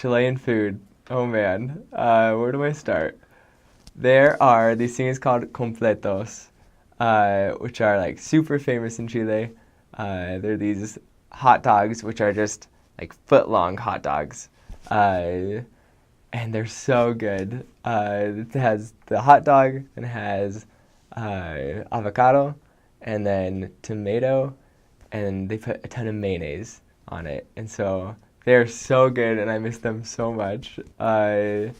Chilean food. Oh man, where do I start? There are these things called completos, which are like super famous in Chile. They're these hot dogs, which are just like foot long hot dogs. Uh, and they're so good. It has the hot dog and it has avocado and then tomato, and they put a ton of mayonnaise on it. And so they're so good, and I miss them so much. They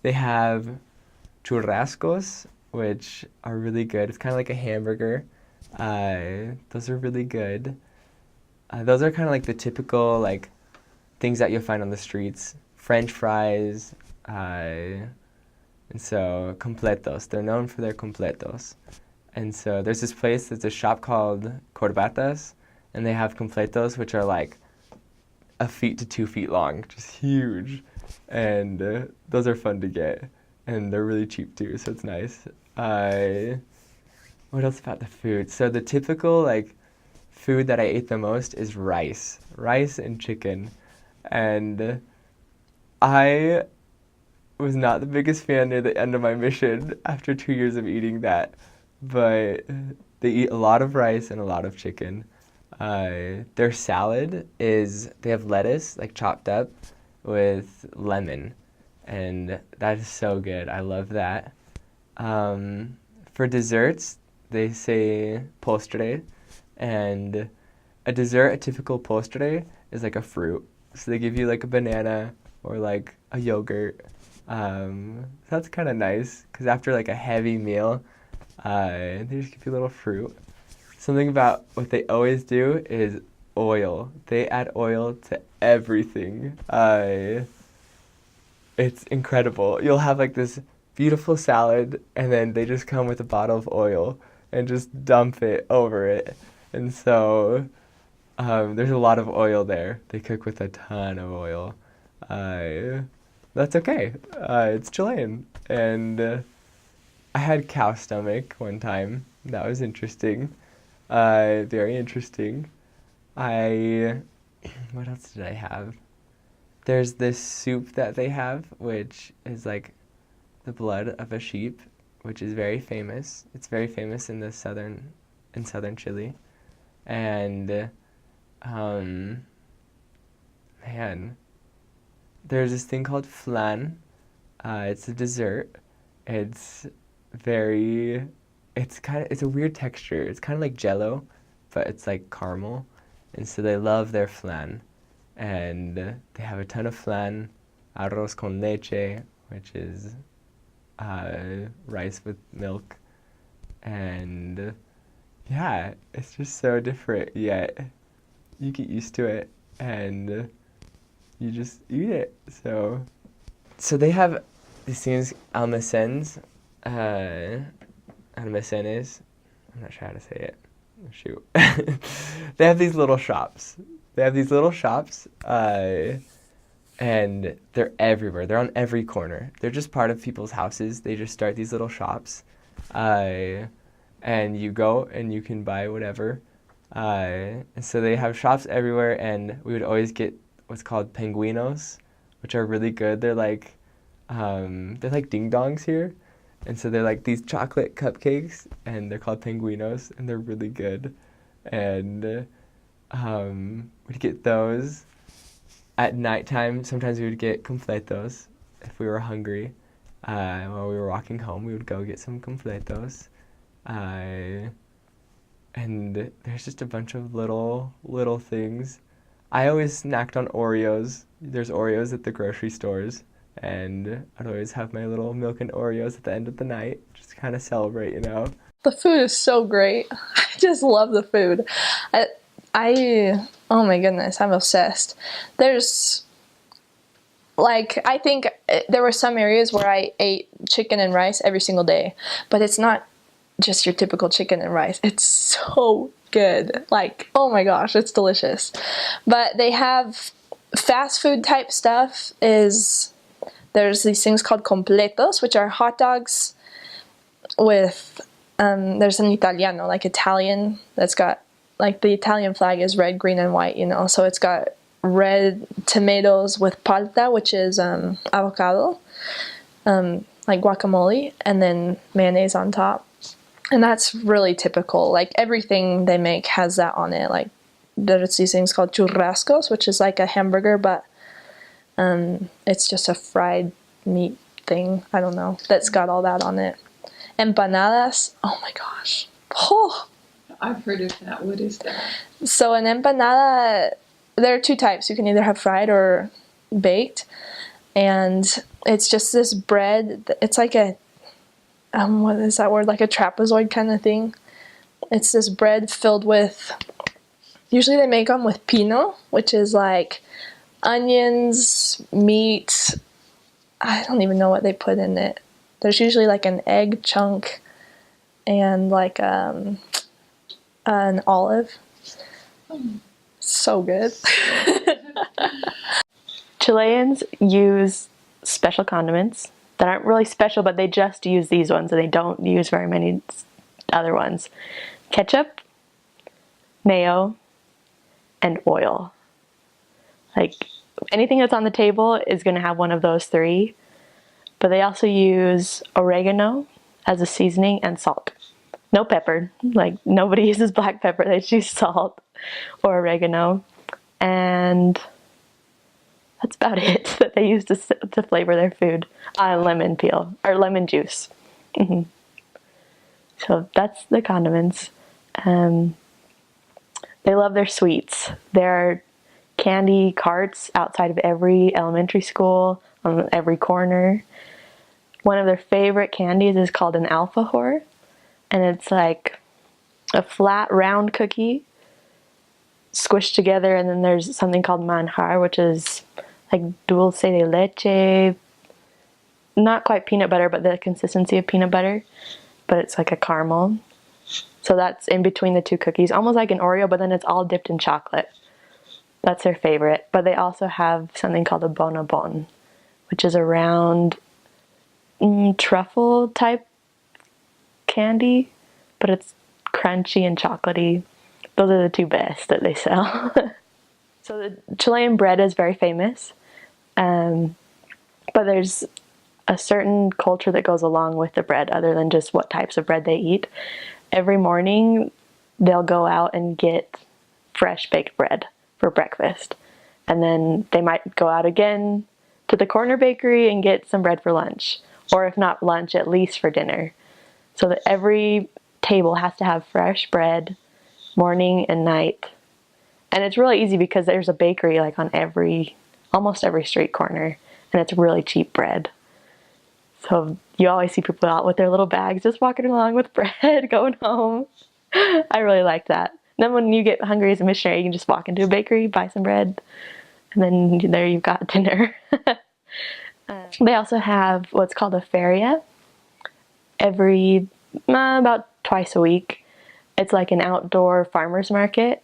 have churrascos, which are really good. It's kind of like a hamburger. Those are really good. Those are kind of like the typical like things that you'll find on the streets. French fries, and so completos. They're known for their completos. And so there's this place, there's a shop called Corbatas, and they have completos, which are like a feet to 2 feet long, just huge. And those are fun to get, and they're really cheap too, so it's nice. What else about the food? So the typical like food that I ate the most is rice and chicken, and I was not the biggest fan near the end of my mission after 2 years of eating that, but they eat a lot of rice and a lot of chicken. Their salad is they have lettuce like chopped up with lemon, and that is so good. I love that. For desserts, they say postre, and a typical postre is like a fruit. So they give you like a banana or like a yogurt. That's kind of nice because after like a heavy meal, they just give you a little fruit. Something about what they always do is oil. They add oil to everything. It's incredible. You'll have like this beautiful salad, and then they just come with a bottle of oil and just dump it over it. And so there's a lot of oil there. They cook with a ton of oil. Uh, that's okay. It's Chilean. And I had cow stomach one time. That was interesting. Very interesting. I, what else did I have? There's this soup that they have, which is like the blood of a sheep, which is very famous. It's very famous in southern Chile. And, man, there's this thing called flan. It's a dessert. It's very, it's a weird texture. It's kind of like jello, but it's like caramel. And so they love their flan. And they have a ton of flan, arroz con leche, which is rice with milk. And yeah, it's just so different, yet you get used to it and you just eat it. So they have these things, almacenes, almacenes, I'm not sure how to say it. Shoot. They have these little shops. And they're everywhere. They're on every corner. They're just part of people's houses. They just start these little shops. And you go and you can buy whatever. And so they have shops everywhere, and we would always get what's called penguinos, which are really good. They're like ding dongs here. And so they're like these chocolate cupcakes, and they're called penguinos, and they're really good. And we'd get those. At nighttime, sometimes we would get completos if we were hungry. While we were walking home, we would go get some completos. And there's just a bunch of little things. I always snacked on Oreos. There's Oreos at the grocery stores. And I'd always have my little milk and Oreos at the end of the night, just to kind of celebrate, you know? The food is so great. I just love the food. Oh my goodness, I'm obsessed. There's, like, I think there were some areas where I ate chicken and rice every single day, but it's not just your typical chicken and rice. It's so good. Like, oh my gosh, it's delicious. But they have fast food type stuff there's these things called completos, which are hot dogs with, there's an Italiano, like Italian, that's got, like the Italian flag is red, green, and white, you know, so it's got red tomatoes with palta, which is avocado, like guacamole, and then mayonnaise on top. And that's really typical. Like everything they make has that on it. Like there's these things called churrascos, which is like a hamburger, but it's just a fried meat thing. I don't know. That's got all that on it. Empanadas. Oh my gosh. Oh. I've heard of that. What is that? So an empanada, there are two types. You can either have fried or baked. And it's just this bread. It's like a what is that word? Like a trapezoid kind of thing. It's this bread filled with, usually they make them with pino, which is like onions, meat. I don't even know what they put in it. There's usually like an egg chunk and like an olive. So good. Chileans use special condiments that aren't really special, but they just use these ones and they don't use very many other ones. Ketchup, mayo, and oil. Like anything that's on the table is going to have one of those three, but they also use oregano as a seasoning and salt. No pepper. Like nobody uses black pepper. They use salt or oregano, and that's about it that they use to flavor their food. Lemon peel or lemon juice. So that's the condiments. They love their sweets. There are candy carts outside of every elementary school, on every corner. One of their favorite candies is called an alfajor, and it's like a flat round cookie squished together, and then there's something called manjar, which is like dulce de leche, not quite peanut butter, but the consistency of peanut butter, but it's like a caramel. So that's in between the two cookies, almost like an Oreo, but then it's all dipped in chocolate. That's their favorite. But they also have something called a bonbon, which is a round truffle type candy, but it's crunchy and chocolatey. Those are the two best that they sell. So the Chilean bread is very famous, but there's a certain culture that goes along with the bread other than just what types of bread they eat. Every morning they'll go out and get fresh baked bread for breakfast, and then they might go out again to the corner bakery and get some bread for lunch, or if not lunch, at least for dinner. So that every table has to have fresh bread morning and night. And it's really easy because there's a bakery like on almost every street corner, and it's really cheap bread. So you always see people out with their little bags just walking along with bread going home. I really like that. And then when you get hungry as a missionary, you can just walk into a bakery, buy some bread, and then there you've got dinner. They also have what's called a feria every about twice a week. It's like an outdoor farmer's market,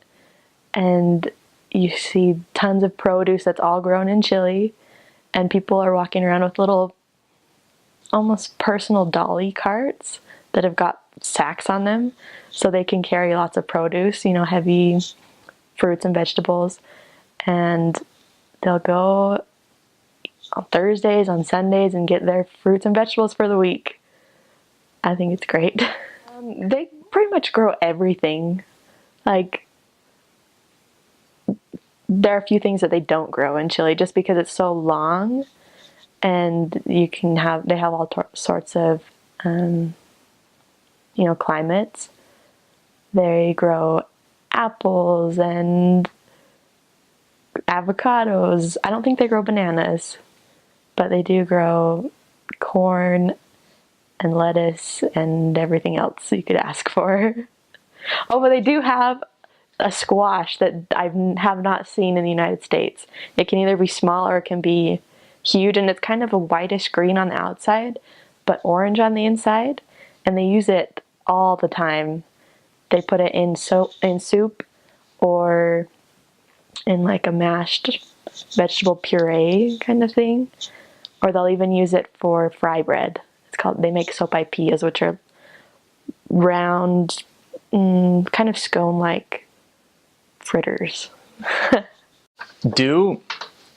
and you see tons of produce that's all grown in Chile, and people are walking around with little almost personal dolly carts that have got sacks on them so they can carry lots of produce, heavy fruits and vegetables. And they'll go on Thursdays, on Sundays, and get their fruits and vegetables for the week. I think it's great. They pretty much grow everything. Like, there are a few things that they don't grow in Chile just because it's so long, and they have all sorts of climates. They grow apples and avocados. I don't think they grow bananas, but they do grow corn and lettuce and everything else you could ask for. Oh, but they do have a squash that I have not seen in the United States. It can either be small or it can be huge, and it's kind of a whitish green on the outside, but orange on the inside, and they use it all the time. They put it in soup or in like a mashed vegetable puree kind of thing, or they'll even use it for fry bread. They make sopaipillas, which are round, kind of scone-like fritters. do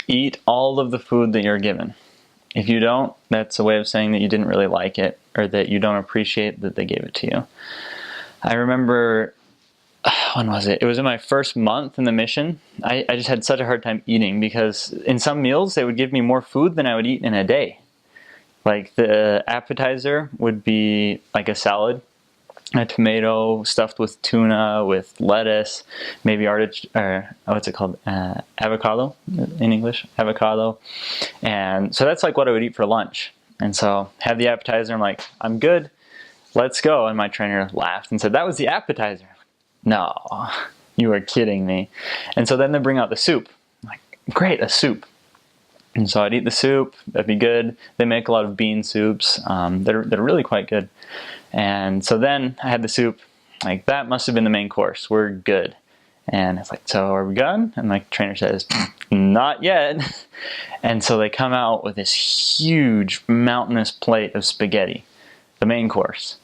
eat all of the food that you're given. If you don't, that's a way of saying that you didn't really like it, or that you don't appreciate that they gave it to you. I remember, when was it? It was in my first month in the mission. I just had such a hard time eating, because in some meals they would give me more food than I would eat in a day. Like the appetizer would be like a salad, a tomato stuffed with tuna, with lettuce, maybe avocado in English, avocado. And so that's like what I would eat for lunch. And so have the appetizer, I'm like, I'm good, let's go. And my trainer laughed and said, that was the appetizer. No, you are kidding me. And so then they bring out the soup. I'm like, great, a soup. And so I'd eat the soup, that'd be good. They make a lot of bean soups, they're really quite good. And so then I had the soup, like that must have been the main course, we're good. And it's like, so are we done? And my trainer says, not yet. And so they come out with this huge mountainous plate of spaghetti, the main course.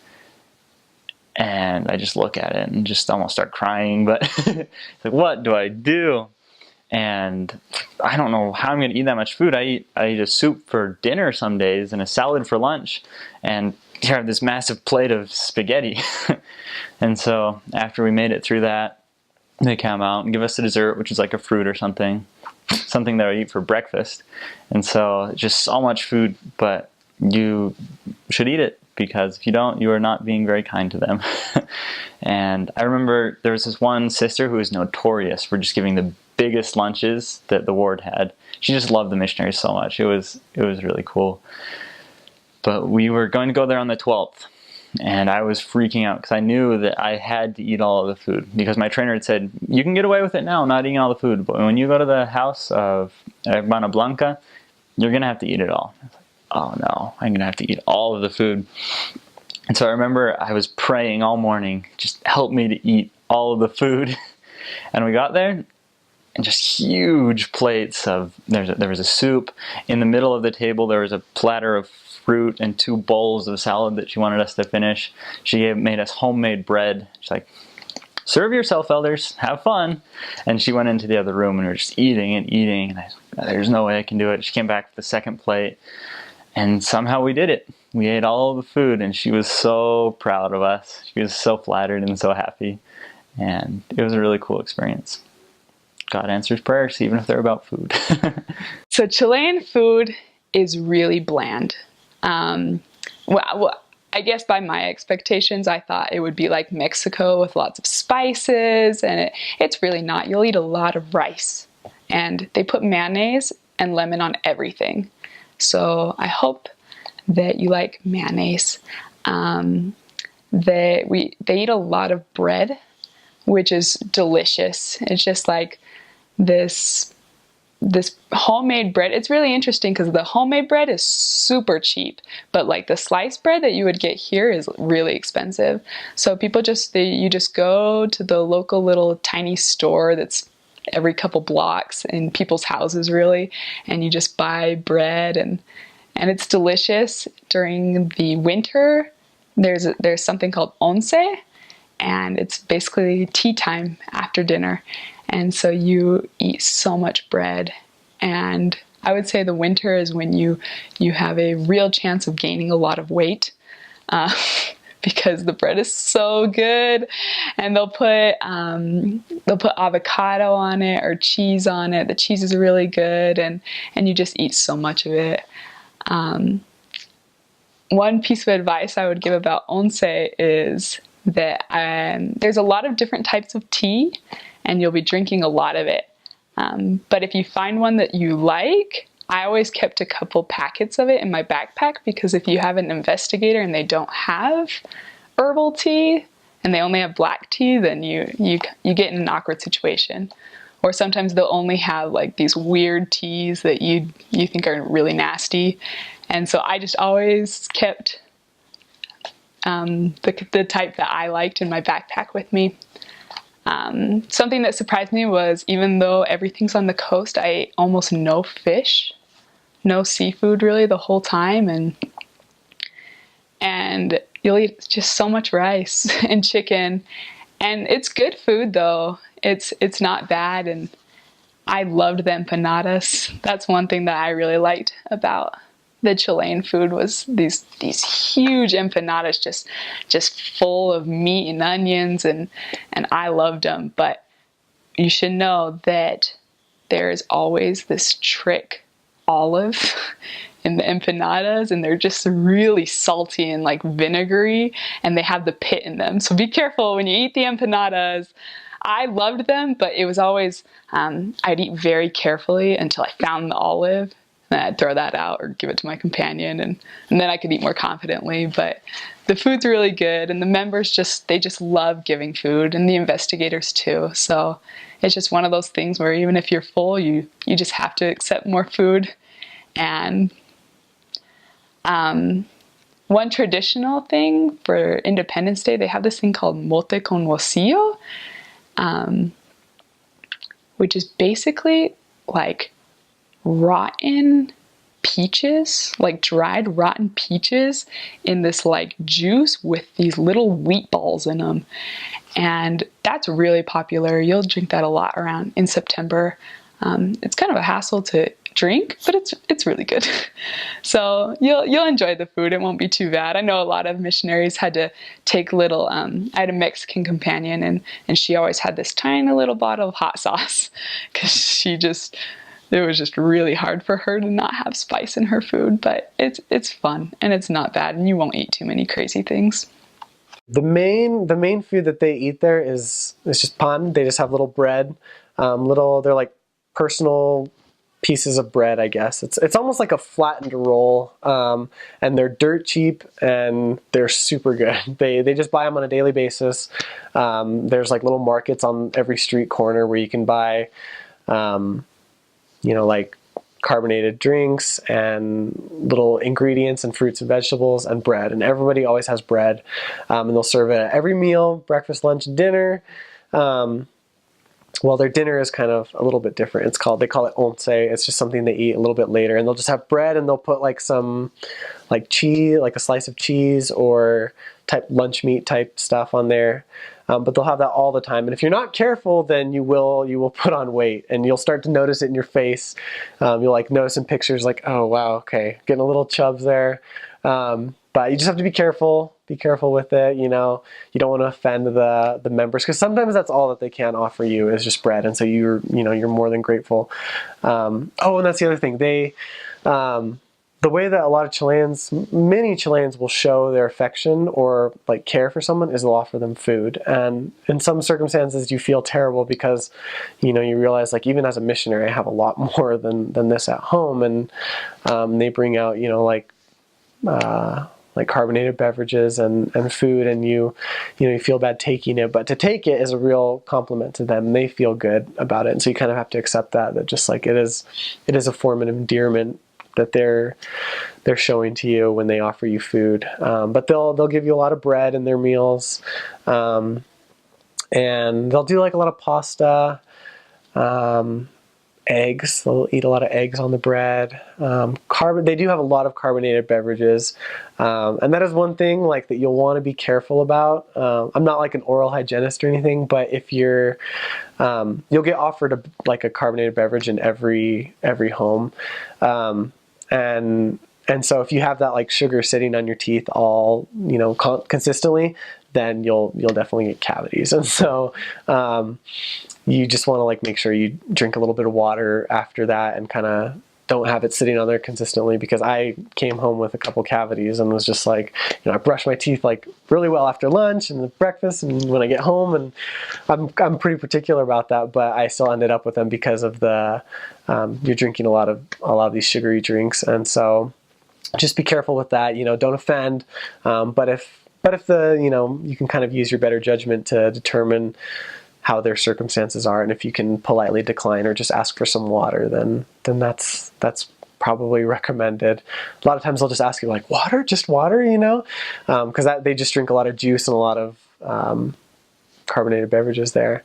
And I just look at it and just almost start crying, but it's like, what do I do? And I don't know how I'm going to eat that much food. I eat a soup for dinner some days and a salad for lunch, and here I have this massive plate of spaghetti. And so after we made it through that, they come out and give us a dessert, which is like a fruit or something that I eat for breakfast. And so just so much food, but you should eat it, because if you don't, you are not being very kind to them. And I remember there was this one sister who was notorious for just giving the biggest lunches that the ward had. She just loved the missionaries so much. It was really cool. But we were going to go there on the 12th, and I was freaking out because I knew that I had to eat all of the food, because my trainer had said, you can get away with it now, not eating all the food, but when you go to the house of Hermana Blanca, you're going to have to eat it all. I was like, oh no, I'm going to have to eat all of the food. And so I remember I was praying all morning, just help me to eat all of the food. And we got there, and just huge plates of, there was a soup. In the middle of the table there was a platter of fruit and 2 bowls of salad that she wanted us to finish. She made us homemade bread. She's like, serve yourself, elders, have fun. And she went into the other room and we were just eating and eating, and I was like, there's no way I can do it. She came back with the second plate, and somehow we did it. We ate all of the food, and she was so proud of us. She was so flattered and so happy, and it was a really cool experience. God answers prayers, even if they're about food. So Chilean food is really bland. Well, I guess by my expectations, I thought it would be like Mexico with lots of spices, and it's really not. You'll eat a lot of rice, and they put mayonnaise and lemon on everything. So I hope that you like mayonnaise. They eat a lot of bread, which is delicious. It's just like this homemade bread. It's really interesting because the homemade bread is super cheap, but like the sliced bread that you would get here is really expensive. So people you just go to the local little tiny store that's every couple blocks in people's houses really, and you just buy bread, and it's delicious. During the winter, there's something called once, and it's basically tea time after dinner. And so you eat so much bread, and I would say the winter is when you have a real chance of gaining a lot of weight, because the bread is so good, and they'll put avocado on it or cheese on it. The cheese is really good, and you just eat so much of it. One piece of advice I would give about once is that there's a lot of different types of tea, and you'll be drinking a lot of it. But if you find one that you like, I always kept a couple packets of it in my backpack, because if you have an investigator and they don't have herbal tea and they only have black tea, then you get in an awkward situation. Or sometimes they'll only have like these weird teas that you think are really nasty. And so I just always kept the type that I liked in my backpack with me. Something that surprised me was, even though everything's on the coast, I ate almost no fish, no seafood really the whole time, and you'll eat just so much rice and chicken, and it's good food though. It's not bad, and I loved the empanadas. That's one thing that I really liked about the Chilean food was these huge empanadas just full of meat and onions, and I loved them. But you should know that there is always this trick olive in the empanadas, and they're just really salty and like vinegary, and they have the pit in them. So be careful when you eat the empanadas. I loved them, but it was always, I'd eat very carefully until I found the olive, and I'd throw that out or give it to my companion, and then I could eat more confidently. But the food's really good, and the members they just love giving food, and the investigators too. So it's just one of those things where even if you're full, you just have to accept more food. And one traditional thing for Independence Day, they have this thing called mote con huesillo, which is basically like rotten peaches, like dried rotten peaches in this like juice with these little wheat balls in them. And that's really popular. You'll drink that a lot around in September. It's kind of a hassle to drink, but it's really good. So you'll enjoy the food. It won't be too bad. I know a lot of missionaries had to take little, I had a Mexican companion, and she always had this tiny little bottle of hot sauce because it was just really hard for her to not have spice in her food. But it's fun, and it's not bad, and you won't eat too many crazy things. The main food that they eat there is just pan. They just have little bread, they're like personal pieces of bread, I guess. It's almost like a flattened roll, and they're dirt cheap and they're super good. They just buy them on a daily basis. There's like little markets on every street corner where you can buy, like carbonated drinks and little ingredients and fruits and vegetables and bread, and everybody always has bread, and they'll serve it at every meal, breakfast, lunch, and dinner. Well, their dinner is kind of a little bit different. They call it once. It's just something they eat a little bit later, and they'll just have bread, and they'll put like some like cheese, like a slice of cheese or type lunch meat type stuff on there. But they'll have that all the time. And if you're not careful, then you will put on weight, and you'll start to notice it in your face. You'll like notice in pictures like, oh wow, okay, getting a little chubs there. But you just have to be careful. Be careful with it. You don't want to offend the members, because sometimes that's all that they can offer you is just bread, and so you're more than grateful. And that's the other thing. The way that a lot of many Chileans will show their affection or like care for someone is they'll offer them food. And in some circumstances you feel terrible because, you realize like even as a missionary, I have a lot more than this at home. And they bring out, like carbonated beverages and food, and you feel bad taking it, but to take it is a real compliment to them. They feel good about it. And so you kind of have to accept that just like it is a form of endearment that they're showing to you when they offer you food. But they'll give you a lot of bread in their meals, and they'll do like a lot of pasta, eggs. They'll eat a lot of eggs on the bread. They do have a lot of carbonated beverages, and that is one thing like that you'll want to be careful about. I'm not like an oral hygienist or anything, but if you'll get offered a carbonated beverage in every home. And so if you have that like sugar sitting on your teeth all, consistently, then you'll definitely get cavities. And so, you just want to like make sure you drink a little bit of water after that and kind of don't have it sitting on there consistently, because I came home with a couple cavities and was just like, I brush my teeth like really well after lunch and breakfast and when I get home, and I'm pretty particular about that, but I still ended up with them because of you're drinking a lot of these sugary drinks. And so just be careful with that, don't offend. But if you can kind of use your better judgment to determine how their circumstances are, and if you can politely decline or just ask for some water, then that's probably recommended. A lot of times they'll just ask you like, water, just water, because they just drink a lot of juice and a lot of carbonated beverages there.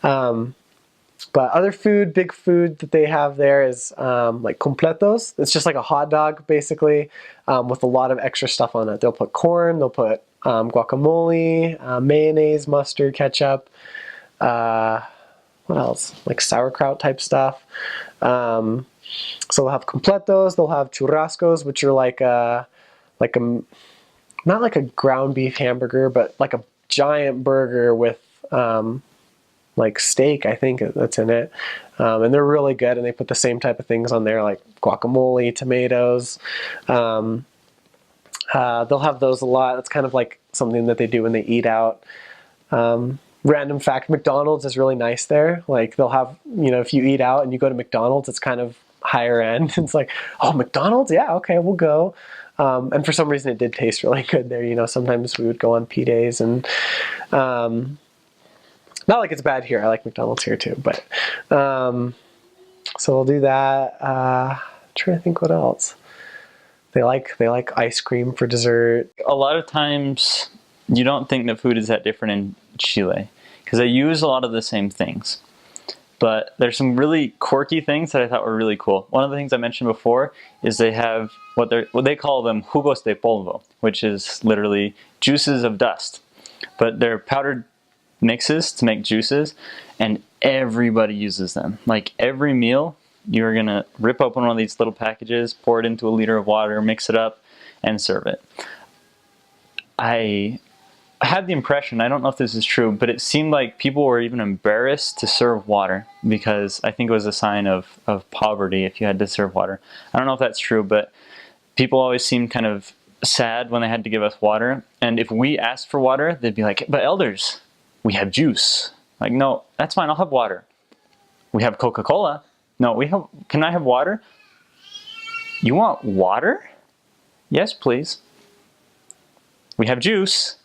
But other food, big food that they have there is like completos. It's just like a hot dog basically, with a lot of extra stuff on it. They'll put corn, they'll put guacamole, mayonnaise, mustard, ketchup. What what else? Like sauerkraut type stuff. So they'll have completos, they'll have churrascos, which are like a not like a ground beef hamburger, but like a giant burger with like steak, I think that's in it. And they're really good, and they put the same type of things on there, like guacamole, tomatoes. They'll have those a lot. That's kind of like something that they do when they eat out. Random fact, McDonald's is really nice there. Like they'll have, if you eat out and you go to McDonald's, it's kind of higher end. It's like, oh, McDonald's? Yeah, okay, we'll go. And for some reason it did taste really good there. Sometimes we would go on P days, and not like it's bad here. I like McDonald's here too, but so we'll do that. Trying to think what else. They like ice cream for dessert. A lot of times you don't think that food is that different in Chile because they use a lot of the same things. But there's some really quirky things that I thought were really cool. One of the things I mentioned before is they have what they call them jugos de polvo, which is literally juices of dust. But they're powdered mixes to make juices, and everybody uses them. Like every meal, you're gonna rip open one of these little packages, pour it into a liter of water, mix it up, and serve it. I had the impression, I don't know if this is true, but it seemed like people were even embarrassed to serve water because I think it was a sign of poverty if you had to serve water. I don't know if that's true, but people always seemed kind of sad when they had to give us water. And if we asked for water, they'd be like, but elders, we have juice. Like, no, that's fine, I'll have water. We have Coca-Cola. No, can I have water? You want water? Yes, please. We have juice.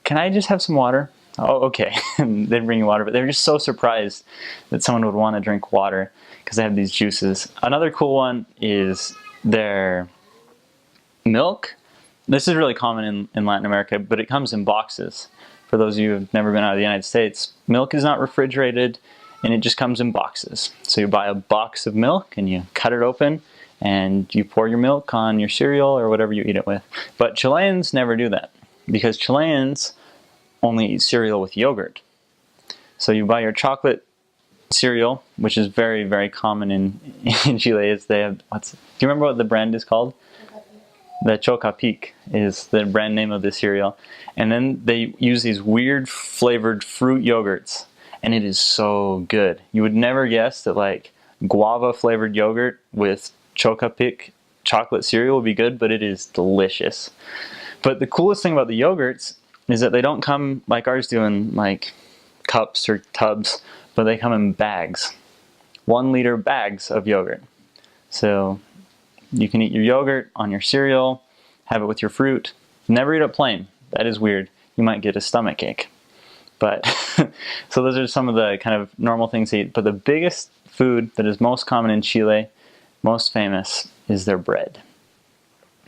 Can I just have some water? Oh, okay. They'd bring you water, but they're just so surprised that someone would want to drink water because they have these juices. Another cool one is their milk. This is really common in Latin America, but it comes in boxes. For those of you who've never been out of the United States, milk is not refrigerated and it just comes in boxes. So you buy a box of milk and you cut it open and you pour your milk on your cereal or whatever you eat it with. But Chileans never do that because Chileans only eat cereal with yogurt. So you buy your chocolate cereal, which is very, very common in Chile. Is they have, do you remember what the brand is called? The Chocapic is the brand name of the cereal. And then they use these weird flavored fruit yogurts. And it is so good. You would never guess that like guava flavored yogurt with Chocapic chocolate cereal would be good, but it is delicious. But the coolest thing about the yogurts is that they don't come like ours do in like cups or tubs, but they come in bags. 1 liter bags of yogurt. So you can eat your yogurt on your cereal, have it with your fruit. Never eat it plain. That is weird. You might get a stomach ache. But so those are some of the kind of normal things to eat. But the biggest food that is most common in Chile, most famous, is their bread.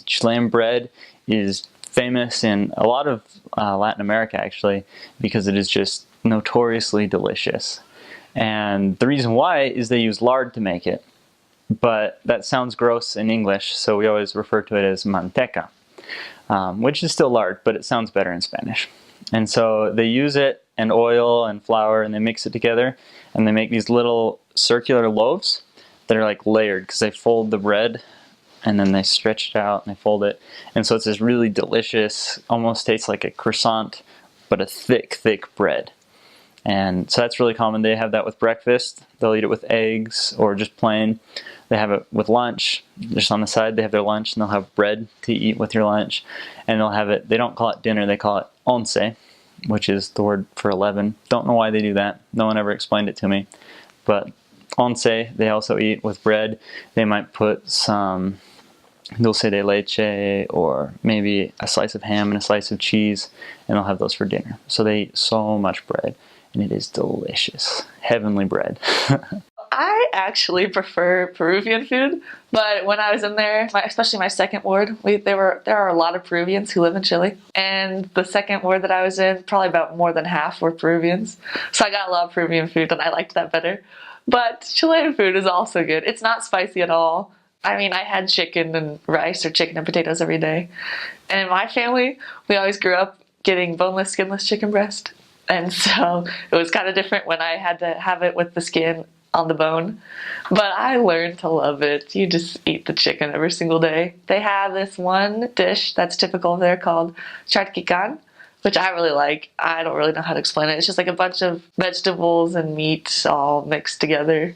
Chilean bread is famous in a lot of Latin America actually because it is just notoriously delicious. And the reason why is they use lard to make it. But that sounds gross in English, so we always refer to it as manteca, which is still lard, but it sounds better in Spanish. And so they use it and oil and flour and they mix it together and they make these little circular loaves that are like layered because they fold the bread and then they stretch it out and they fold it. And so it's this really delicious, almost tastes like a croissant, but a thick, thick bread. And so that's really common. They have that with breakfast. They'll eat it with eggs or just plain. They have it with lunch. Just on the side, they have their lunch and they'll have bread to eat with your lunch. And they'll have it, they don't call it dinner, they call it once, which is the word for 11. Don't know why they do that. No one ever explained it to me. But once, they also eat with bread. They might put some dulce de leche or maybe a slice of ham and a slice of cheese, and they'll have those for dinner. So they eat so much bread, and it is delicious. Heavenly bread. I actually prefer Peruvian food, but when I was in there, especially my second ward, there are a lot of Peruvians who live in Chile, and the second ward that I was in, probably about more than half were Peruvians. So I got a lot of Peruvian food, and I liked that better. But Chilean food is also good. It's not spicy at all. I mean, I had chicken and rice or chicken and potatoes every day. And in my family, we always grew up getting boneless, skinless chicken breast. And so it was kind of different when I had to have it with the skin on the bone. But I learned to love it. You just eat the chicken every single day. They have this one dish that's typical there called charquican, which I really like. I don't really know how to explain it. It's just like a bunch of vegetables and meat all mixed together.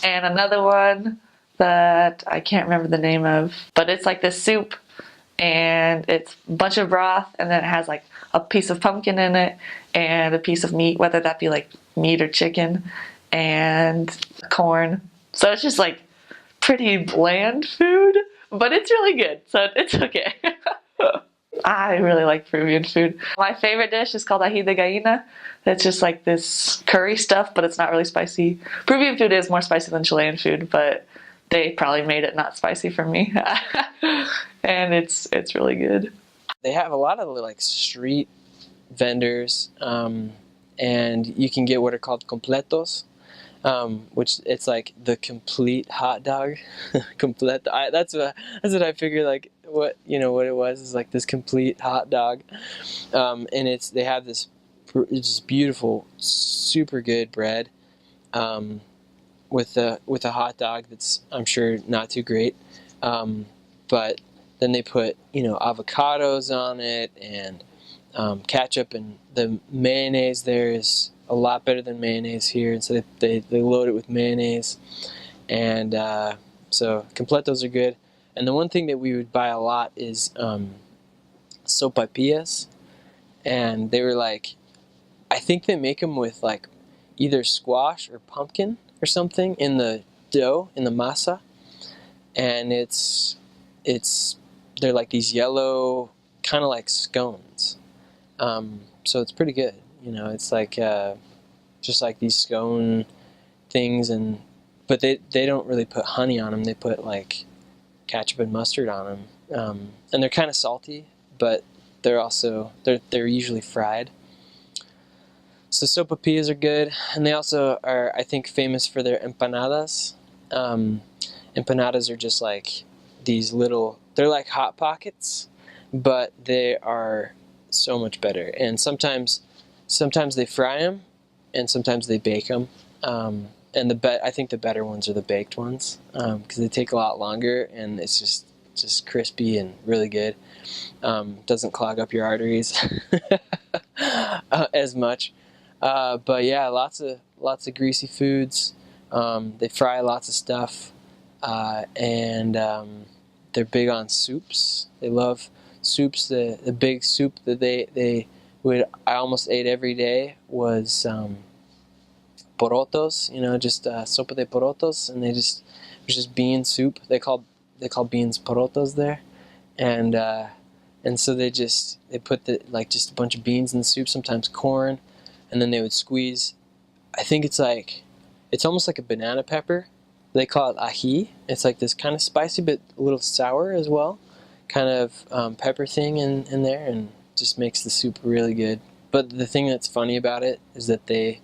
And another one that I can't remember the name of, but it's like this soup and it's a bunch of broth and then it has like a piece of pumpkin in it and a piece of meat, whether that be like meat or chicken, and corn. So it's just like pretty bland food, but it's really good, so it's okay. I really like Peruvian food. My favorite dish is called ají de gallina. It's just like this curry stuff, but it's not really spicy. Peruvian food is more spicy than Chilean food, but they probably made it not spicy for me. And it's really good. They have a lot of like street vendors, and you can get what are called completos, which it's like the complete hot dog. Completo. That's what I figured. Like what it was is like this complete hot dog, and they have this just beautiful, super good bread, with a hot dog that's I'm sure not too great, but then they put avocados on it and ketchup, and the mayonnaise there is a lot better than mayonnaise here, and so they load it with mayonnaise, and so completos are good. And the one thing that we would buy a lot is sopapillas, and they were like, I think they make them with like either squash or pumpkin or something in the dough, in the masa, and they're like these yellow, kind of like scones. So it's pretty good. It's like just like these scone things, but they don't really put honey on them. They put like ketchup and mustard on them, and they're kind of salty, but they're usually fried. So sopapillas are good, and they also are, I think, famous for their empanadas. Empanadas are just like these they're like Hot Pockets, but they are so much better. And sometimes they fry them, and sometimes they bake them. And I think the better ones are the baked ones, because they take a lot longer, and it's just crispy and really good. Doesn't clog up your arteries as much. But yeah, lots of greasy foods. They fry lots of stuff, and they're big on soups. They love soups. The big soup that I almost ate every day was porotos. Just sopa de porotos, and it was just bean soup. They call beans porotos there, and so they put just a bunch of beans in the soup, sometimes corn. And then they would squeeze, I think it's almost like a banana pepper. They call it ají. It's like this kind of spicy but a little sour as well, kind of pepper thing in there, and just makes the soup really good. But the thing that's funny about it is that they,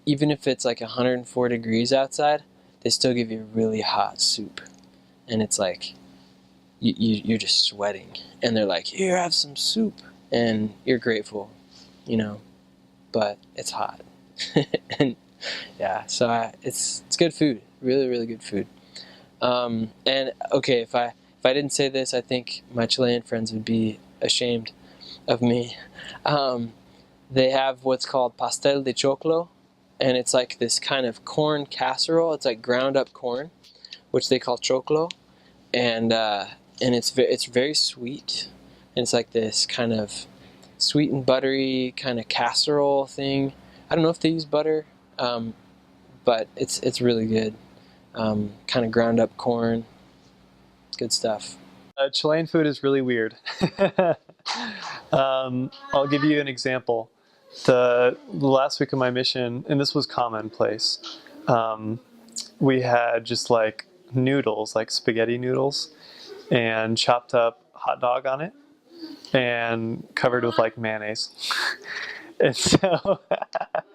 even if it's 104 degrees outside, they still give you really hot soup. And it's like, you're just sweating. And they're like, here, have some soup. And you're grateful. But it's hot. And yeah, so it's good food, really, really good food. And okay, if I didn't say this, I think my Chilean friends would be ashamed of me. They have what's called pastel de choclo, and it's like this kind of corn casserole. It's like ground up corn, which they call choclo, and it's very sweet, and it's like this kind of sweet and buttery kind of casserole thing. I don't know if they use butter, but it's really good. Kind of ground up corn. Good stuff. Chilean food is really weird. I'll give you an example. The last week of my mission, and this was commonplace, we had just like noodles, like spaghetti noodles, and chopped up hot dog on it, and covered with like mayonnaise. And so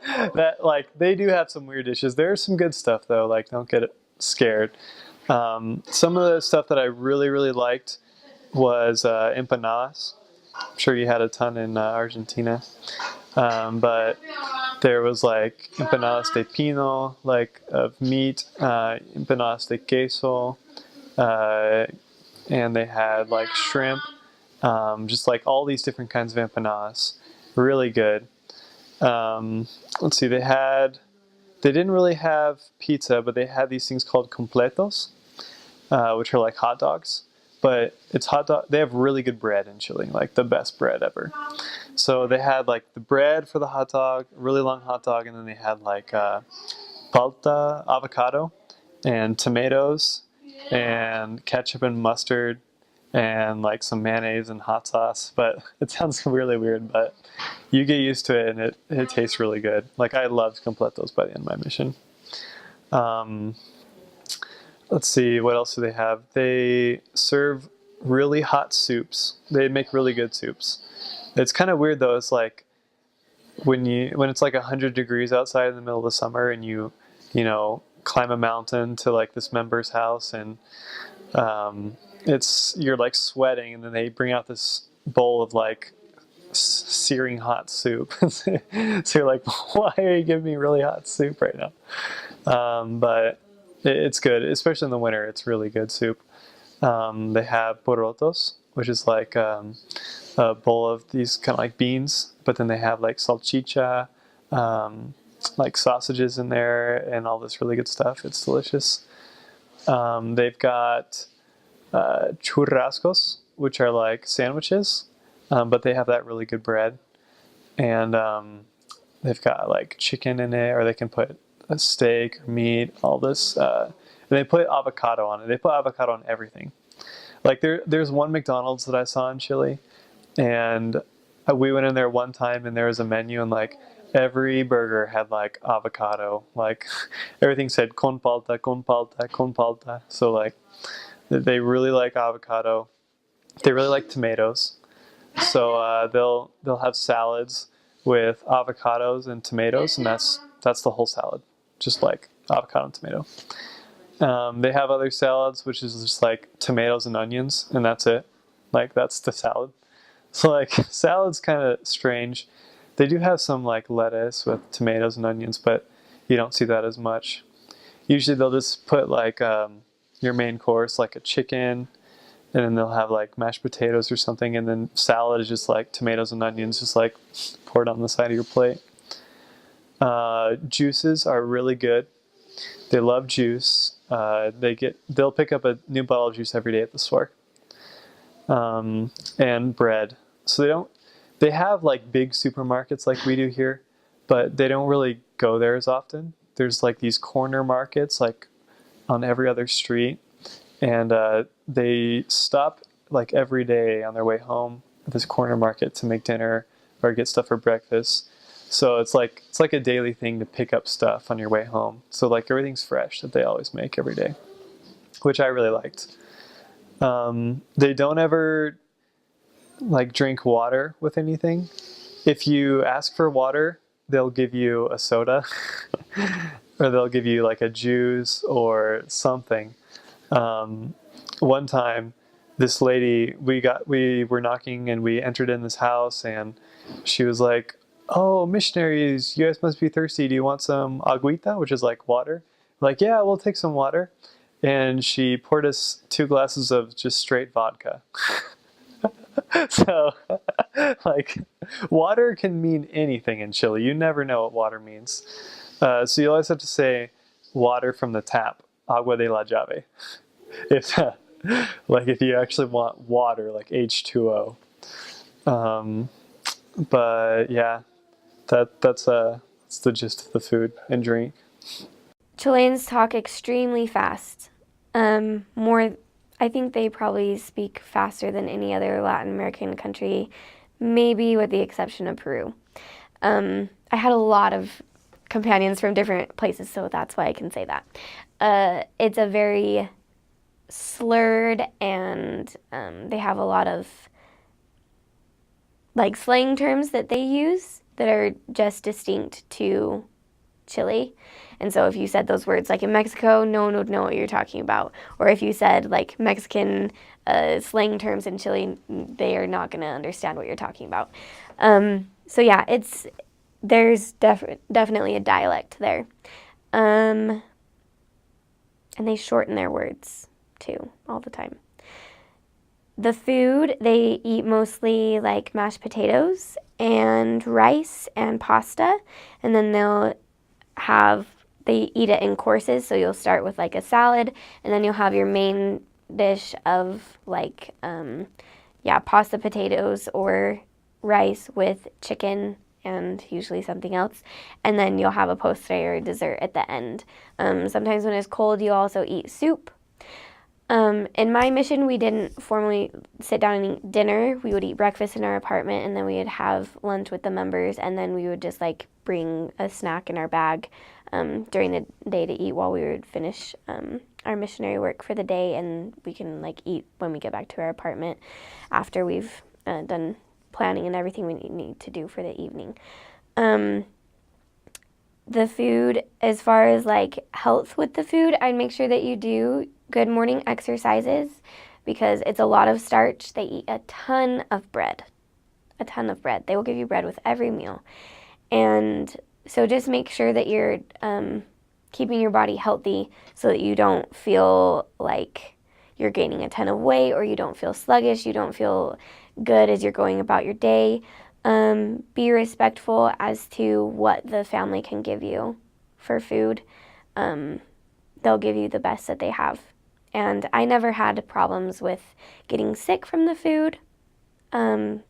that they do have some weird dishes. There's some good stuff though, don't get scared. Some of the stuff that I really, really liked was empanadas. I'm sure you had a ton in Argentina. But there was like empanadas de pino, like of meat, empanadas de queso, and they had like shrimp, just like all these different kinds of empanadas. Really good. Let's see, they didn't really have pizza, but they had these things called completos, which are like hot dogs. But it's hot dog. They have really good bread in Chile, like the best bread ever. So they had like the bread for the hot dog, really long hot dog, and then they had like palta, avocado, and tomatoes, and ketchup and mustard, and like some mayonnaise and hot sauce. But it sounds really weird, but you get used to it, and it tastes really good. Like I loved completos by the end of my mission. Let's see, what else do they have? They serve really hot soups. They make really good soups. It's kind of weird though. It's like when it's like 100 degrees outside in the middle of the summer, and you climb a mountain to like this member's house, and you're like sweating, and then they bring out this bowl of like searing hot soup. So you're like, why are you giving me really hot soup right now? But it's good, especially in the winter. It's really good soup. They have porotos, which is like a bowl of these kind of like beans, but then they have like salchicha, like sausages in there, and all this really good stuff. It's delicious. They've got churrascos, which are like sandwiches, but they have that really good bread. And they've got like chicken in it, or they can put a steak or meat, all this. And they put avocado on it. They put avocado on everything. Like there's one McDonald's that I saw in Chile, and we went in there one time, and there was a menu, and like every burger had like avocado. Like everything said con palta, con palta, con palta. So like they really like avocado. They really like tomatoes. So they'll have salads with avocados and tomatoes, and that's the whole salad, just like avocado and tomato. They have other salads, which is just like tomatoes and onions, and that's it. Like that's the salad. So like salad's kind of strange. They do have some like lettuce with tomatoes and onions, but you don't see that as much. Usually they'll just put like your main course, like a chicken, and then they'll have like mashed potatoes or something, and then salad is just like tomatoes and onions, just like poured on the side of your plate. Juices are really good. They love juice. They'll pick up a new bottle of juice every day at the store. And bread. So they have like big supermarkets like we do here, but they don't really go there as often. There's like these corner markets like on every other street, and they stop like every day on their way home at this corner market to make dinner or get stuff for breakfast. So it's like a daily thing to pick up stuff on your way home. So like everything's fresh that they always make every day, which I really liked. They don't ever like drink water with anything. If you ask for water, they'll give you a soda or they'll give you like a juice or something. One time this lady, we were knocking and we entered in this house, and she was like, "Oh, missionaries, you guys must be thirsty. Do you want some agüita?" Which is like water. Like, yeah, we'll take some water. And she poured us 2 glasses of just straight vodka. So, like, water can mean anything in Chile. You never know what water means. So you always have to say water from the tap, agua de la llave. If you actually want water, like H2O. But yeah, that's the gist of the food and drink. Chileans talk extremely fast. I think they probably speak faster than any other Latin American country, maybe with the exception of Peru. I had a lot of companions from different places, so that's why I can say that. It's a very slurred, and they have a lot of like slang terms that they use that are just distinct to Chile. And so if you said those words like in Mexico, no one would know what you're talking about. Or if you said like Mexican slang terms in Chile, they are not going to understand what you're talking about. So yeah, there's definitely a dialect there. And they shorten their words too all the time. The food, they eat mostly like mashed potatoes and rice and pasta, and then they eat it in courses, so you'll start with like a salad, and then you'll have your main dish of like, pasta, potatoes, or rice with chicken and usually something else, and then you'll have a postre or dessert at the end. Sometimes when it's cold, you also eat soup. In my mission, we didn't formally sit down and eat dinner. We would eat breakfast in our apartment, and then we would have lunch with the members, and then we would just like bring a snack in our bag during the day to eat while we would finish our missionary work for the day, and we can like eat when we get back to our apartment after we've done planning and everything we need to do for the evening. The food, as far as like health with the food, I'd make sure that you do good morning exercises because it's a lot of starch. They eat a ton of bread. They will give you bread with every meal. And so just make sure that you're keeping your body healthy so that you don't feel like you're gaining a ton of weight, or you don't feel sluggish, you don't feel good as you're going about your day. Be respectful as to what the family can give you for food. They'll give you the best that they have. And I never had problems with getting sick from the food. All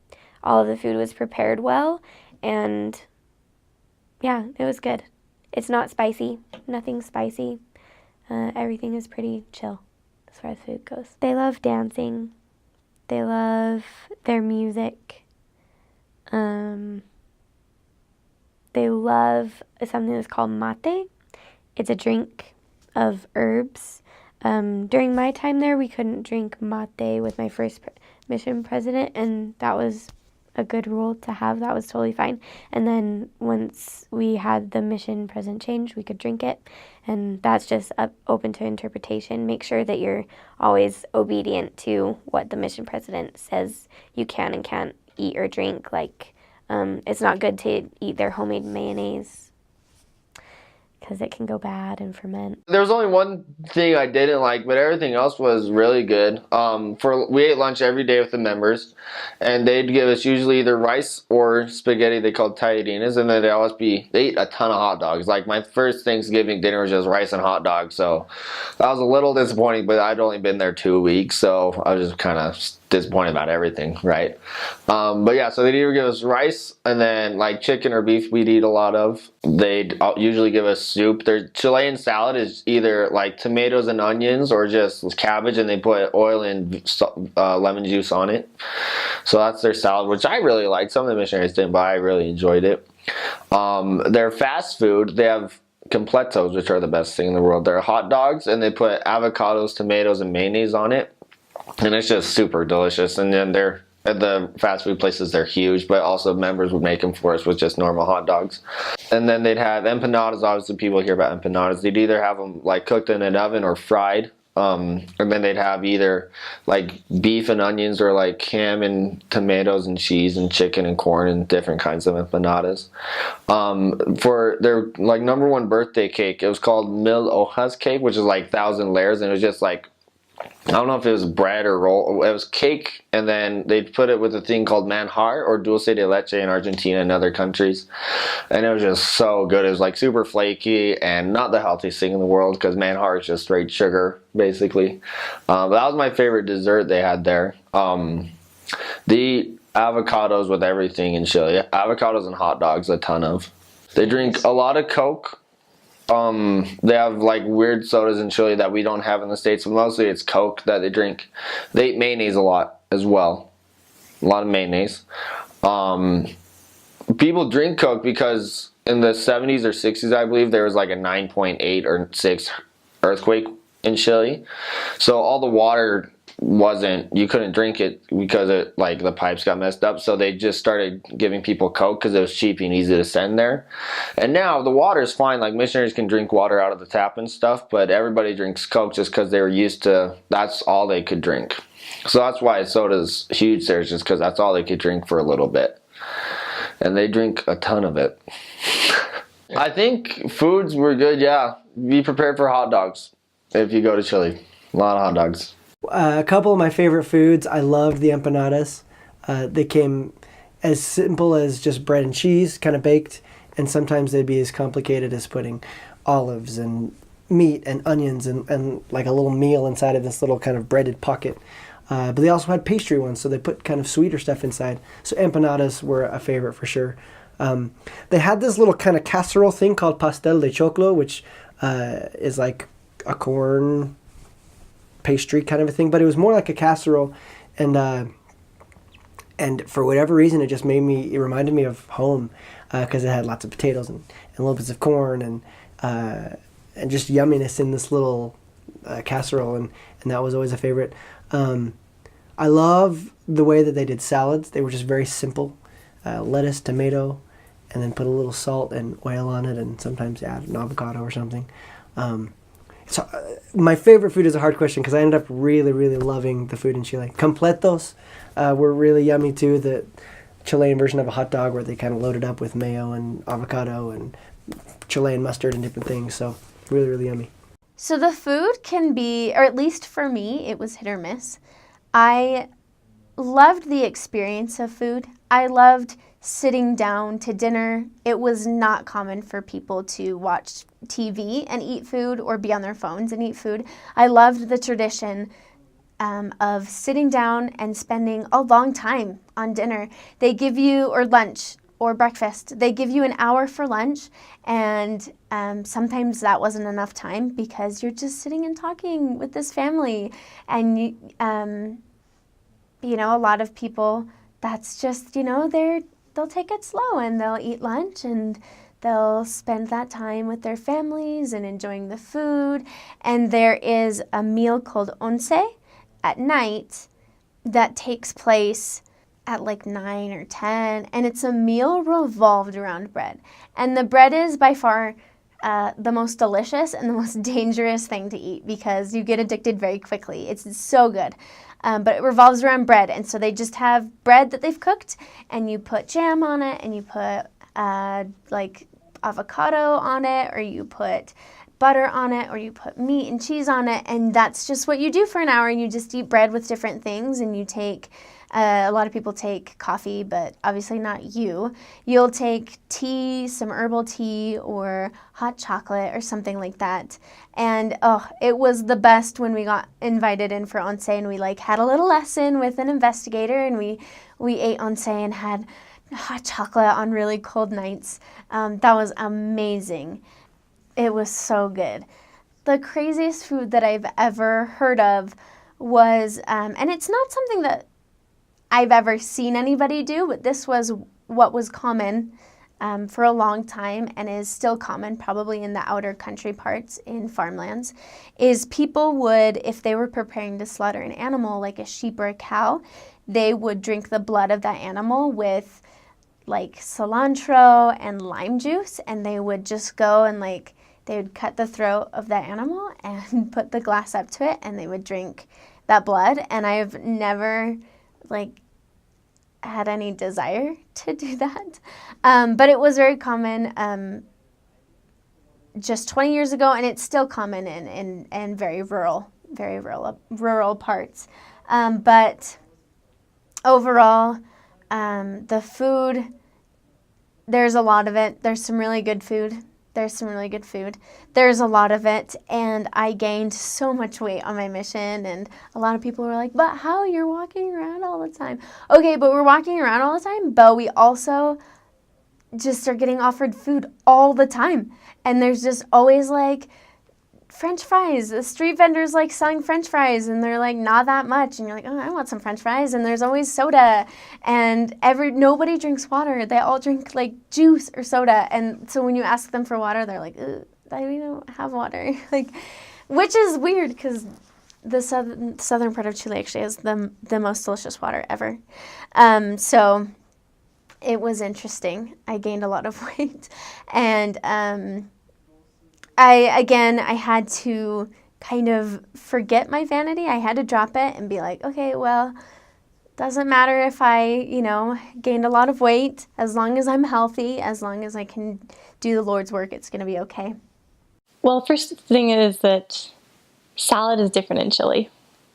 of the food was prepared well, and yeah, it was good. It's not spicy, nothing spicy. Everything is pretty chill as far as food goes. They love dancing. They love their music. They love something that's called mate. It's a drink of herbs. During my time there, we couldn't drink mate with my first mission president, and that was a good rule to have. That was totally fine. And then once we had the mission president change, we could drink it, and that's just open to interpretation. Make sure that you're always obedient to what the mission president says you can and can't eat or drink. Like, it's not good to eat their homemade mayonnaise because it can go bad and ferment. There was only one thing I didn't like, but everything else was really good. We ate lunch every day with the members, and they'd give us usually either rice or spaghetti they called talladinas, and then they ate a ton of hot dogs. Like my first Thanksgiving dinner was just rice and hot dogs, so that was a little disappointing, but I'd only been there 2 weeks, so I was just kind of disappointed about everything, right? But yeah, so they'd either give us rice, and then like chicken or beef we'd eat a lot of. They'd usually give us soup. Their Chilean salad is either like tomatoes and onions or just cabbage, and they put oil and lemon juice on it. So that's their salad, which I really liked. Some of the missionaries didn't, but I really enjoyed it. Their fast food, they have completos, which are the best thing in the world. They're hot dogs, and they put avocados, tomatoes, and mayonnaise on it. And it's just super delicious. And then at the fast food places, they're huge, but also members would make them for us with just normal hot dogs. And then they'd have empanadas. Obviously, people hear about empanadas. They'd either have them like cooked in an oven or fried. And then they'd have either like beef and onions or like ham and tomatoes and cheese and chicken and corn and different kinds of empanadas. For their like #1 birthday cake, it was called Mil Hojas cake, which is like 1,000 layers, and it was just like, I don't know if it was bread or roll. It was cake, and then they'd put it with a thing called manjar or dulce de leche in Argentina and other countries. And it was just so good. It was like super flaky and not the healthiest thing in the world because manjar is just straight sugar, basically. But that was my favorite dessert they had there. The avocados with everything in Chile. Avocados and hot dogs, a ton of. They drink a lot of Coke. They have like weird sodas in Chile that we don't have in the States, but mostly it's Coke that they drink. They eat mayonnaise a lot as well. A lot of mayonnaise. People drink Coke because in the 70s or 60s, I believe, there was like a 9.8 or 6 earthquake in Chile. So all the water you couldn't drink it because it, like, the pipes got messed up, so they just started giving people Coke because it was cheap and easy to send there. And now the water is fine, like missionaries can drink water out of the tap and stuff, but everybody drinks Coke just because they were used to, that's all they could drink. So that's why soda's huge there, just because that's all they could drink for a little bit, and they drink a ton of it. I think foods were good, yeah. Be prepared for hot dogs if you go to Chile. A lot of hot dogs. A couple of my favorite foods, I loved the empanadas. They came as simple as just bread and cheese, kind of baked, and sometimes they'd be as complicated as putting olives and meat and onions and like a little meal inside of this little kind of breaded pocket. But they also had pastry ones, so they put kind of sweeter stuff inside. So empanadas were a favorite for sure. They had this little kind of casserole thing called pastel de choclo, which is like a corn pastry kind of a thing, but it was more like a casserole, and for whatever reason it reminded me of home, because it had lots of potatoes and little bits of corn and just yumminess in this little casserole, and that was always a favorite. I love the way that they did salads. They were just very simple, lettuce, tomato, and then put a little salt and oil on it, and sometimes add an avocado or something. So my favorite food is a hard question because I ended up really, really loving the food in Chile. Completos were really yummy too, the Chilean version of a hot dog where they kind of loaded up with mayo and avocado and Chilean mustard and different things. So really, really yummy. So the food can be, or at least for me, it was hit or miss. I loved the experience of food. I loved sitting down to dinner. It was not common for people to watch TV and eat food or be on their phones and eat food. I loved the tradition of sitting down and spending a long time on dinner. They give you, or lunch or breakfast, they give you an hour for lunch, and sometimes that wasn't enough time because you're just sitting and talking with this family. And you know, a lot of people, that's just, you know, they'll take it slow and they'll eat lunch and they'll spend that time with their families and enjoying the food. And there is a meal called once at night that takes place at like 9 or 10, and it's a meal revolved around bread. And the bread is by far the most delicious and the most dangerous thing to eat because you get addicted very quickly. It's so good. But it revolves around bread, and so they just have bread that they've cooked, and you put jam on it, and you put like avocado on it, or you put butter on it, or you put meat and cheese on it, and that's just what you do for an hour, and you just eat bread with different things, and you take, a lot of people take coffee, but obviously not you. You'll take tea, some herbal tea, or hot chocolate, or something like that. And it was the best when we got invited in for once, and we like had a little lesson with an investigator, and we ate once and had hot chocolate on really cold nights. That was amazing. It was so good. The craziest food that I've ever heard of was, and it's not something that I've ever seen anybody do, but this was what was common for a long time and is still common probably in the outer country parts in farmlands, is people would, if they were preparing to slaughter an animal like a sheep or a cow, they would drink the blood of that animal with like cilantro and lime juice, and they would just go and like, they would cut the throat of that animal and put the glass up to it, and they would drink that blood. And I've never like had any desire to do that. But it was very common just 20 years ago, and it's still common in very rural parts. But overall, the food, there's a lot of it. There's some really good food. There's a lot of it, and I gained so much weight on my mission, and a lot of people were like, but how, you're walking around all the time? Okay, but we're walking around all the time, but we also just are getting offered food all the time, and there's just always like French fries. The street vendors like selling French fries, and they're like not that much, and you're like, oh, I want some French fries. And there's always soda, and nobody drinks water. They all drink like juice or soda. And so when you ask them for water, they're like, we don't have water. Like, which is weird because the southern part of Chile actually has the most delicious water ever. So it was interesting. I gained a lot of weight, and I had to kind of forget my vanity. I had to drop it and be like, okay, well, doesn't matter if I, gained a lot of weight. As long as I'm healthy, as long as I can do the Lord's work, it's going to be okay. Well, the first thing is that salad is different in Chile.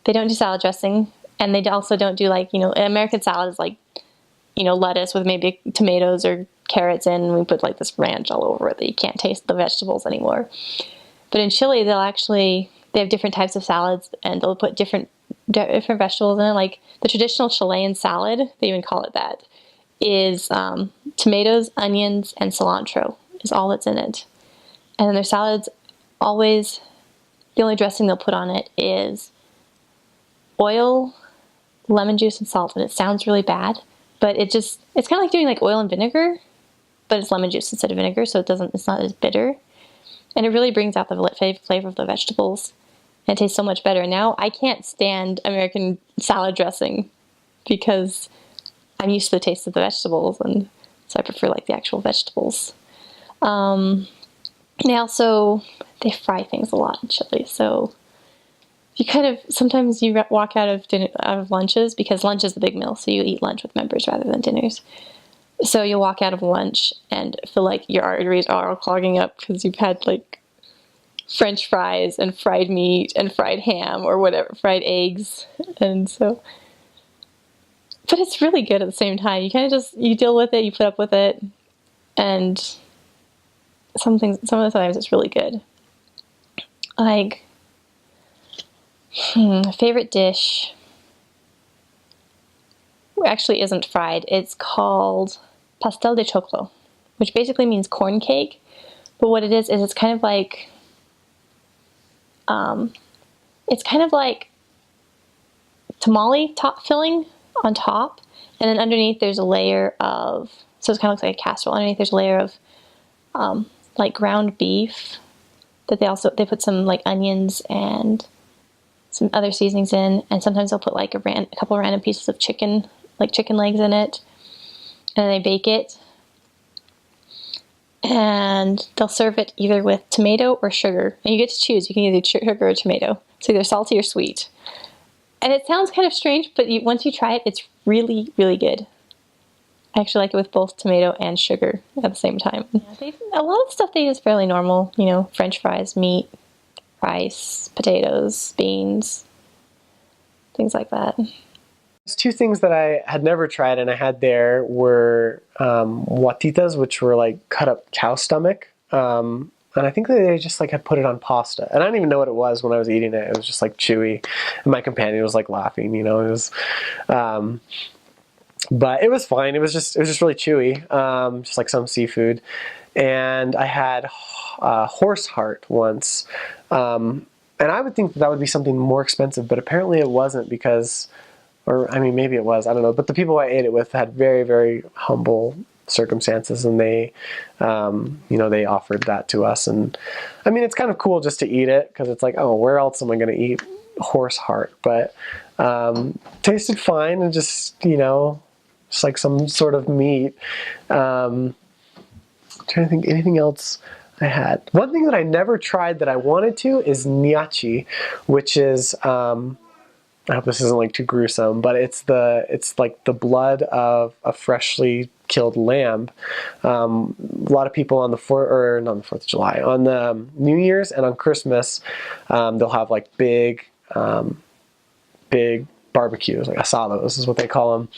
They don't do salad dressing, and they also don't do American salad is lettuce with maybe tomatoes or carrots in, and we put this ranch all over it that you can't taste the vegetables anymore. But in Chile, they have different types of salads, and they'll put different vegetables in it. Like the traditional Chilean salad, they even call it that, is tomatoes, onions, and cilantro is all that's in it. And then their salads always, the only dressing they'll put on it is oil, lemon juice, and salt. And it sounds really bad, but it's kind of like doing oil and vinegar, but it's lemon juice instead of vinegar, so it's not as bitter. And it really brings out the flavor of the vegetables. And it tastes so much better. Now I can't stand American salad dressing because I'm used to the taste of the vegetables, and so I prefer the actual vegetables. They fry things a lot in Chile, so sometimes you walk out of lunches, because lunch is the big meal, so you eat lunch with members rather than dinners. So you'll walk out of lunch and feel like your arteries are clogging up because you've had French fries and fried meat and fried ham or whatever, fried eggs, but it's really good at the same time. You kind of you deal with it, you put up with it, and some of the times it's really good. A favorite dish actually isn't fried. It's called pastel de choclo, which basically means corn cake. But what it is it's kind of like tamale top filling on top, and then underneath there's a layer of, so it kind of looks like a casserole. Underneath there's a layer of ground beef that they put some onions and some other seasonings in, and sometimes they'll put a couple random pieces of chicken, chicken legs in it, and then they bake it, and they'll serve it either with tomato or sugar, and you get to choose. You can either sugar or tomato. It's either salty or sweet, and it sounds kind of strange, but once you try it, it's really, really good. I actually like it with both tomato and sugar at the same time. Yeah, a lot of the stuff they use is fairly normal, French fries, meat, rice, potatoes, beans, things like that. There's two things that I had never tried and I had there were guatitas, which were cut up cow stomach. And I think they just had put it on pasta. And I didn't even know what it was when I was eating it. It was just chewy. And my companion was laughing, it was, but it was fine. It was just really chewy, just like some seafood. And I had horse heart once. And I would think that would be something more expensive, but apparently it wasn't because, maybe it was, I don't know. But the people I ate it with had very, very humble circumstances, and they, they offered that to us. And it's kind of cool just to eat it because it's oh, where else am I going to eat horse heart? But tasted fine and just some sort of meat. Trying to think anything else I had. One thing that I never tried that I wanted to is gnocchi, which is I hope this isn't too gruesome, but it's the blood of a freshly killed lamb. A lot of people on the not on the 4th of July, on the New Year's and on Christmas, they'll have big barbecues, asados is what they call them.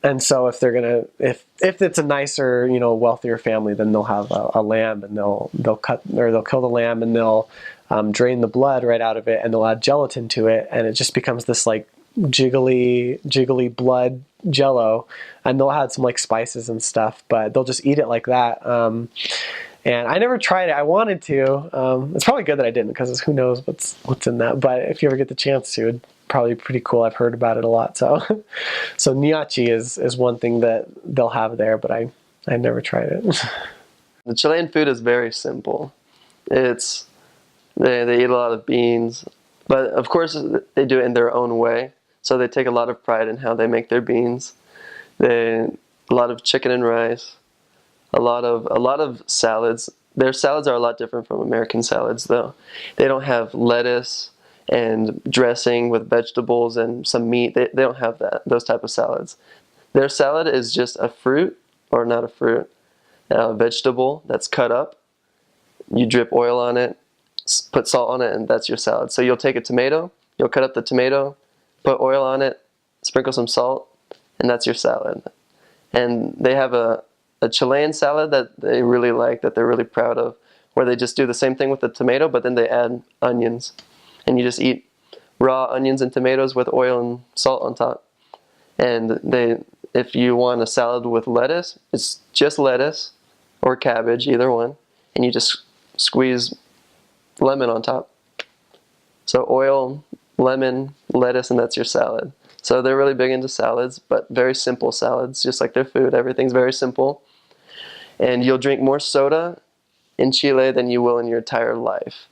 And so if they're gonna, if it's a nicer, wealthier family, then they'll have a lamb, and they'll kill the lamb, and they'll drain the blood right out of it, and they'll add gelatin to it, and it just becomes this jiggly blood jello, and they'll add some spices and stuff, but they'll just eat it like that. And I never tried it. I wanted to. It's probably good that I didn't, because who knows what's in that. But if you ever get the chance to, it'd probably be pretty cool. I've heard about it a lot. So gnocchi is one thing that they'll have there, but I never tried it. The Chilean food is very simple. It's They eat a lot of beans, but of course they do it in their own way. So they take a lot of pride in how they make their beans. A lot of chicken and rice, a lot of salads. Their salads are a lot different from American salads, though. They don't have lettuce and dressing with vegetables and some meat. They don't have those type of salads. Their salad is just a fruit, or not a fruit, a vegetable that's cut up. You drip oil on it, put salt on it, and that's your salad. So you'll take a tomato, you'll cut up the tomato, put oil on it, sprinkle some salt, and that's your salad. And they have a Chilean salad that they really like, that they're really proud of, where they just do the same thing with the tomato, but then they add onions. And you just eat raw onions and tomatoes with oil and salt on top. And if you want a salad with lettuce, it's just lettuce or cabbage, either one, and you just squeeze lemon on top. So oil, lemon, lettuce, and that's your salad. So they're really big into salads, but very simple salads, just like their food. Everything's very simple. And you'll drink more soda in Chile than you will in your entire life.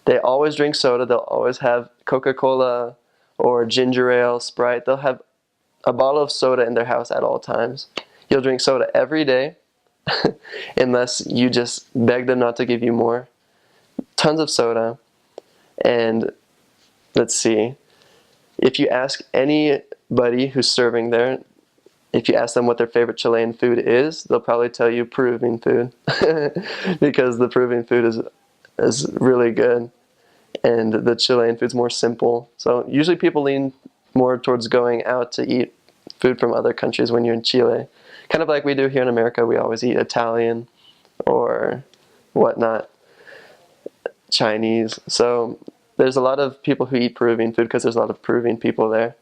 They always drink soda. They'll always have Coca-Cola or ginger ale, Sprite. They'll have a bottle of soda in their house at all times. You'll drink soda every day unless you just beg them not to give you more. Tons of soda. And let's see, if you ask anybody who's serving there, if you ask them what their favorite Chilean food is, they'll probably tell you Peruvian food because the Peruvian food is really good and the Chilean food's more simple. So usually people lean more towards going out to eat food from other countries when you're in Chile. Kind of like we do here in America, we always eat Italian or whatnot, Chinese. So there's a lot of people who eat Peruvian food because there's a lot of Peruvian people there.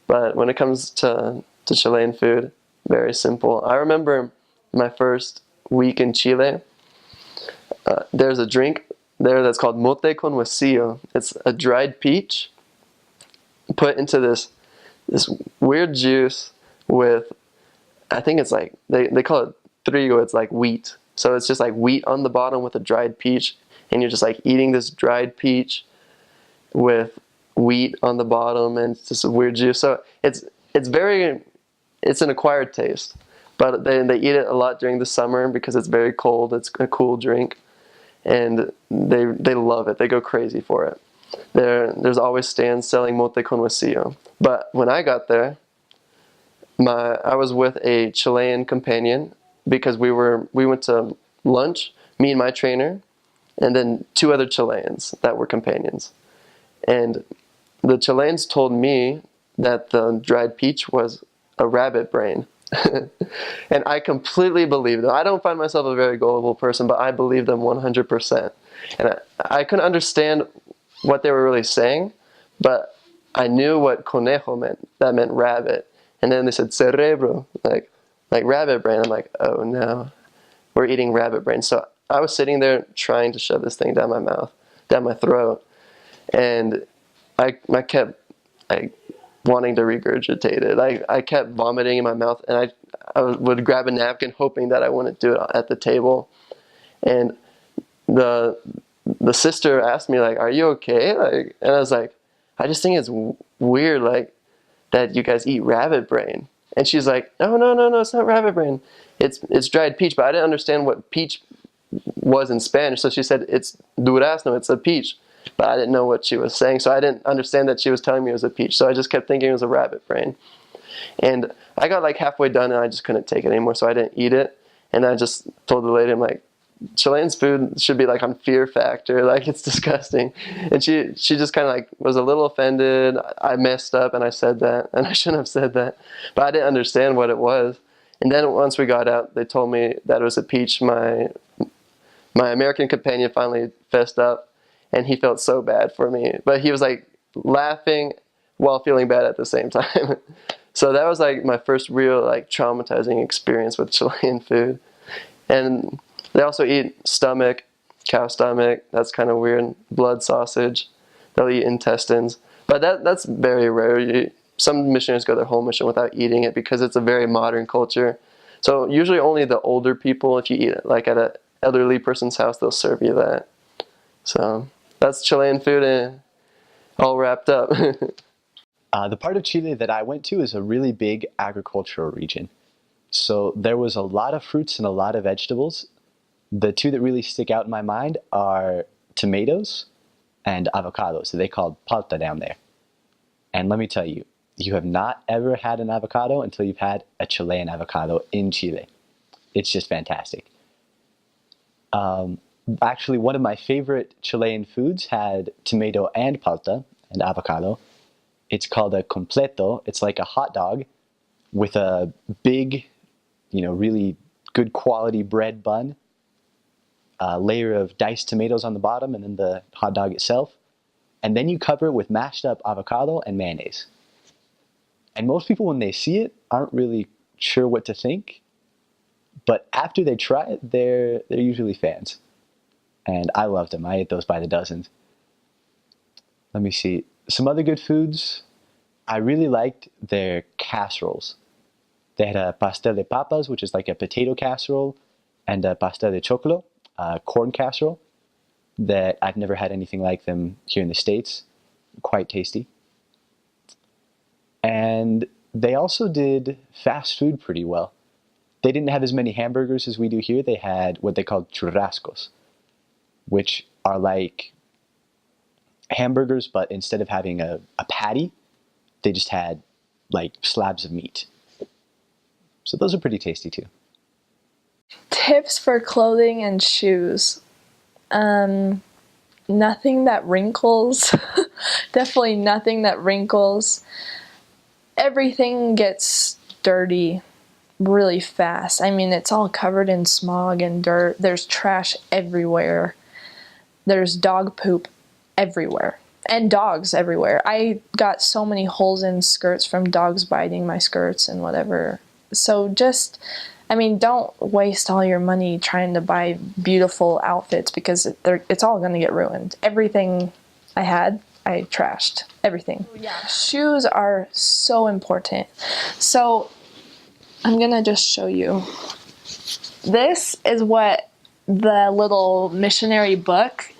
But when it comes to Chilean food, very simple. I remember my first week in Chile, there's a drink there that's called mote con huesillo. It's a dried peach put into this weird juice with, I think it's like, they call it trigo, it's like wheat. So it's just like wheat on the bottom with a dried peach, and you're just like eating this dried peach with wheat on the bottom, and it's just a weird juice. So it's an acquired taste, but they eat it a lot during the summer because it's very cold. It's a cool drink, and they love it. They go crazy for it. There's always stands selling mote con huesillo. But when I got there, I was with a Chilean companion because we went to lunch, me and my trainer, and then 2 other Chileans that were companions. And the Chileans told me that the dried peach was a rabbit brain. And I completely believed them. I don't find myself a very gullible person, but I believed them 100%. And I couldn't understand what they were really saying, but I knew what conejo meant. That meant rabbit. And then they said cerebro, like rabbit brain. I'm like, oh no, we're eating rabbit brain. So I was sitting there trying to shove this thing down my mouth, down my throat, and I kept wanting to regurgitate it. I kept vomiting in my mouth, and I would grab a napkin hoping that I wouldn't do it at the table. And the sister asked me, like, are you okay? And I was like, I just think it's weird, like, that you guys eat rabbit brain. And she's like, no, it's not rabbit brain. It's dried peach. But I didn't understand what peach was in Spanish. So she said, it's durazno, it's a peach. But I didn't know what she was saying. So I didn't understand that she was telling me it was a peach. So I just kept thinking it was a rabbit brain. And I got like halfway done and I just couldn't take it anymore. So I didn't eat it. And I just told the lady, I'm like, Chilean's food should be like on Fear Factor, like it's disgusting. And she just kind of like was a little offended. I messed up and I said that, and I shouldn't have said that, but I didn't understand what it was. And then once we got out, they told me that it was a peach. My American companion finally fessed up, and he felt so bad for me, but he was like laughing while feeling bad at the same time. So that was like my first real like traumatizing experience with Chilean food. And they also eat stomach, cow stomach. That's kind of weird. Blood sausage. They'll eat intestines. But that's very rare. Some missionaries go their whole mission without eating it because it's a very modern culture. So usually only the older people, if you eat it like at an elderly person's house, they'll serve you that. So that's Chilean food all wrapped up. The part of Chile that I went to is a really big agricultural region. So there was a lot of fruits and a lot of vegetables. The two that really stick out in my mind are tomatoes and avocados. They called palta down there. And let me tell you, you have not ever had an avocado until you've had a Chilean avocado in Chile. It's just fantastic. Actually, one of my favorite Chilean foods had tomato and palta and avocado. It's called a completo. It's like a hot dog with a big, really good quality bread bun, a layer of diced tomatoes on the bottom, and then the hot dog itself. And then you cover it with mashed up avocado and mayonnaise. And most people, when they see it, aren't really sure what to think. But after they try it, they're usually fans. And I loved them. I ate those by the dozens. Let me see. Some other good foods. I really liked their casseroles. They had a pastel de papas, which is like a potato casserole, and a pastel de choclo, a corn casserole, that I've never had anything like them here in the States. Quite tasty. And they also did fast food pretty well. They didn't have as many hamburgers as we do here. They had what they called churrascos, which are like hamburgers, but instead of having a patty, they just had like slabs of meat. So those are pretty tasty too. Tips for clothing and shoes. Nothing that wrinkles. Definitely nothing that wrinkles. Everything gets dirty really fast. I mean, it's all covered in smog and dirt. There's trash everywhere. There's dog poop everywhere. And dogs everywhere. I got so many holes in skirts from dogs biting my skirts and whatever. So just, don't waste all your money trying to buy beautiful outfits because it's all going to get ruined. Everything I had, I trashed. Everything. Yeah. Shoes are so important. So I'm going to just show you. This is what the little missionary book.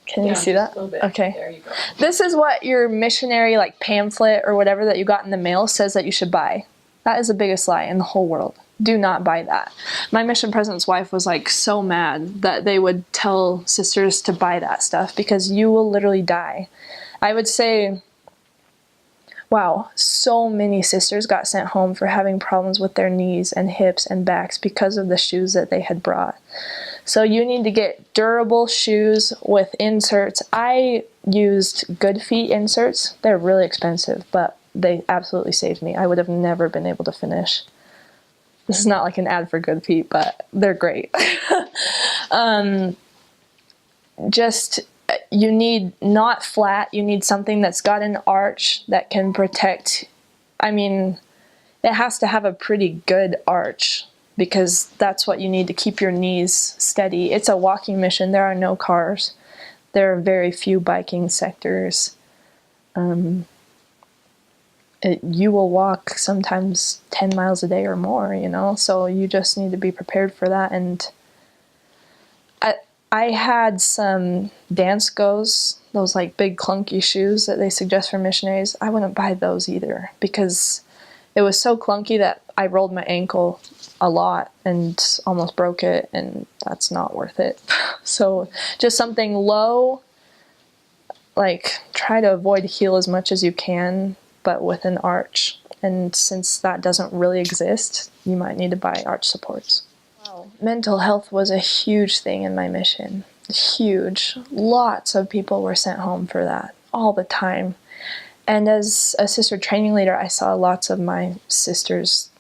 Can you see that? Okay. There you go. This is what your missionary pamphlet or whatever that you got in the mail says that you should buy. That is the biggest lie in the whole world. Do not buy that. My mission president's wife was so mad that they would tell sisters to buy that stuff because you will literally die. I would say, wow, so many sisters got sent home for having problems with their knees and hips and backs because of the shoes that they had brought. So you need to get durable shoes with inserts. I used Good Feet inserts. They're really expensive, but they absolutely saved me. I would have never been able to finish. This is not like an ad for Good Feet, but they're great. You need not flat. You need something that's got an arch that can protect. It has to have a pretty good arch because that's what you need to keep your knees steady. It's a walking mission. There are no cars. There are very few biking sectors. You will walk sometimes 10 miles a day or more, so you just need to be prepared for that. And I had some dance goes, those big clunky shoes that they suggest for missionaries. I wouldn't buy those either because it was so clunky that I rolled my ankle a lot and almost broke it, and that's not worth it. So just something low, try to avoid heel as much as you can, but with an arch. And since that doesn't really exist, you might need to buy arch supports. Wow. Mental health was a huge thing in my mission. Huge. Lots of people were sent home for that all the time. And as a sister training leader, I saw lots of my sisters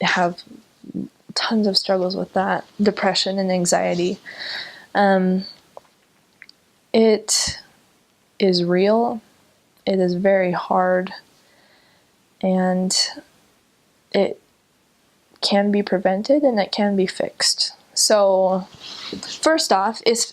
have tons of struggles with that, depression and anxiety. It is real. It is very hard. And it can be prevented and it can be fixed. So first off, if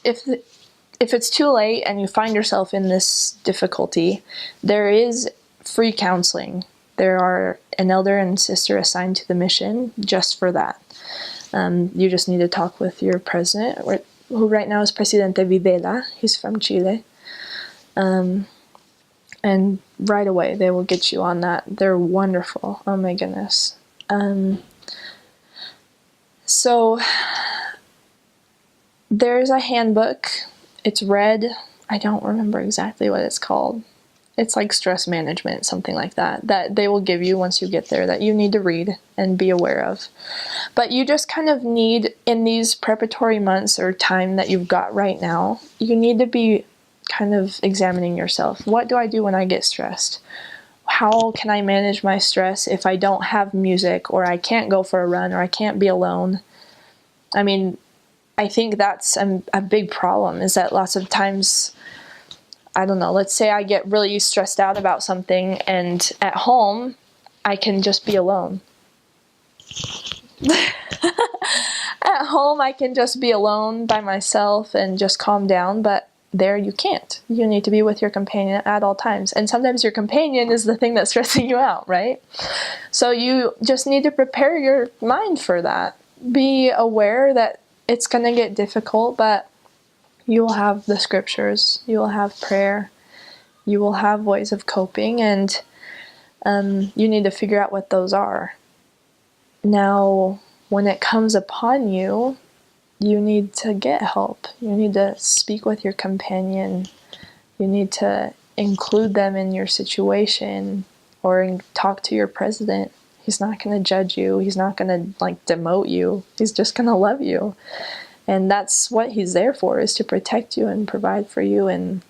it's too late and you find yourself in this difficulty, there is free counseling. There are an elder and sister assigned to the mission just for that. You just need to talk with your president who right now is Presidente Videla. He's from Chile. And right away they will get you on that. They're wonderful. Oh my goodness. So there's a handbook. It's red. I don't remember exactly what it's called. It's like stress management, something like that, that they will give you once you get there, that you need to read and be aware of. But you just kind of need, in these preparatory months or time that you've got right now, you need to be kind of examining yourself. What do I do when I get stressed? How can I manage my stress if I don't have music, or I can't go for a run, or I can't be alone? I mean, I think that's a big problem, is that lots of times, I don't know, let's say I get really stressed out about something, and at home, I can just be alone. At home, I can just be alone by myself and just calm down, but there you can't. You need to be with your companion at all times. And sometimes your companion is the thing that's stressing you out, right? So you just need to prepare your mind for that. Be aware that it's going to get difficult, but you will have the scriptures, you will have prayer, you will have ways of coping, and you need to figure out what those are. Now, when it comes upon you, you need to get help. You need to speak with your companion. You need to include them in your situation, or talk to your president. He's not going to judge you. He's not going to demote you. He's just going to love you. And that's what he's there for, is to protect you and provide for you. And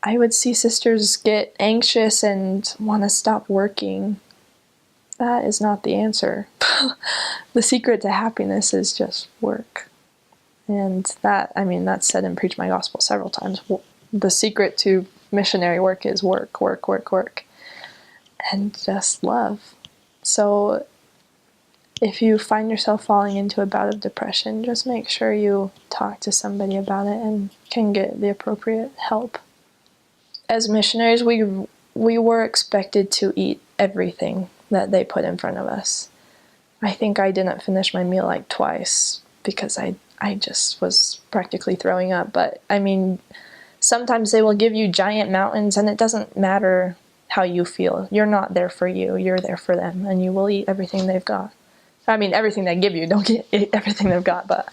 I would see sisters get anxious and want to stop working. That is not the answer. The secret to happiness is just work. And that, I mean, that's said in Preach My Gospel several times. The secret to missionary work is work, work, work, work. And just love. So if you find yourself falling into a bout of depression, just make sure you talk to somebody about it and can get the appropriate help. As missionaries, we were expected to eat everything that they put in front of us. I think I didn't finish my meal like twice because I just was practically throwing up. But I mean, sometimes they will give you giant mountains, and it doesn't matter how you feel. You're not there for you. You're there for them, and you will eat everything they've got. I mean, everything they give you, don't eat everything they've got, but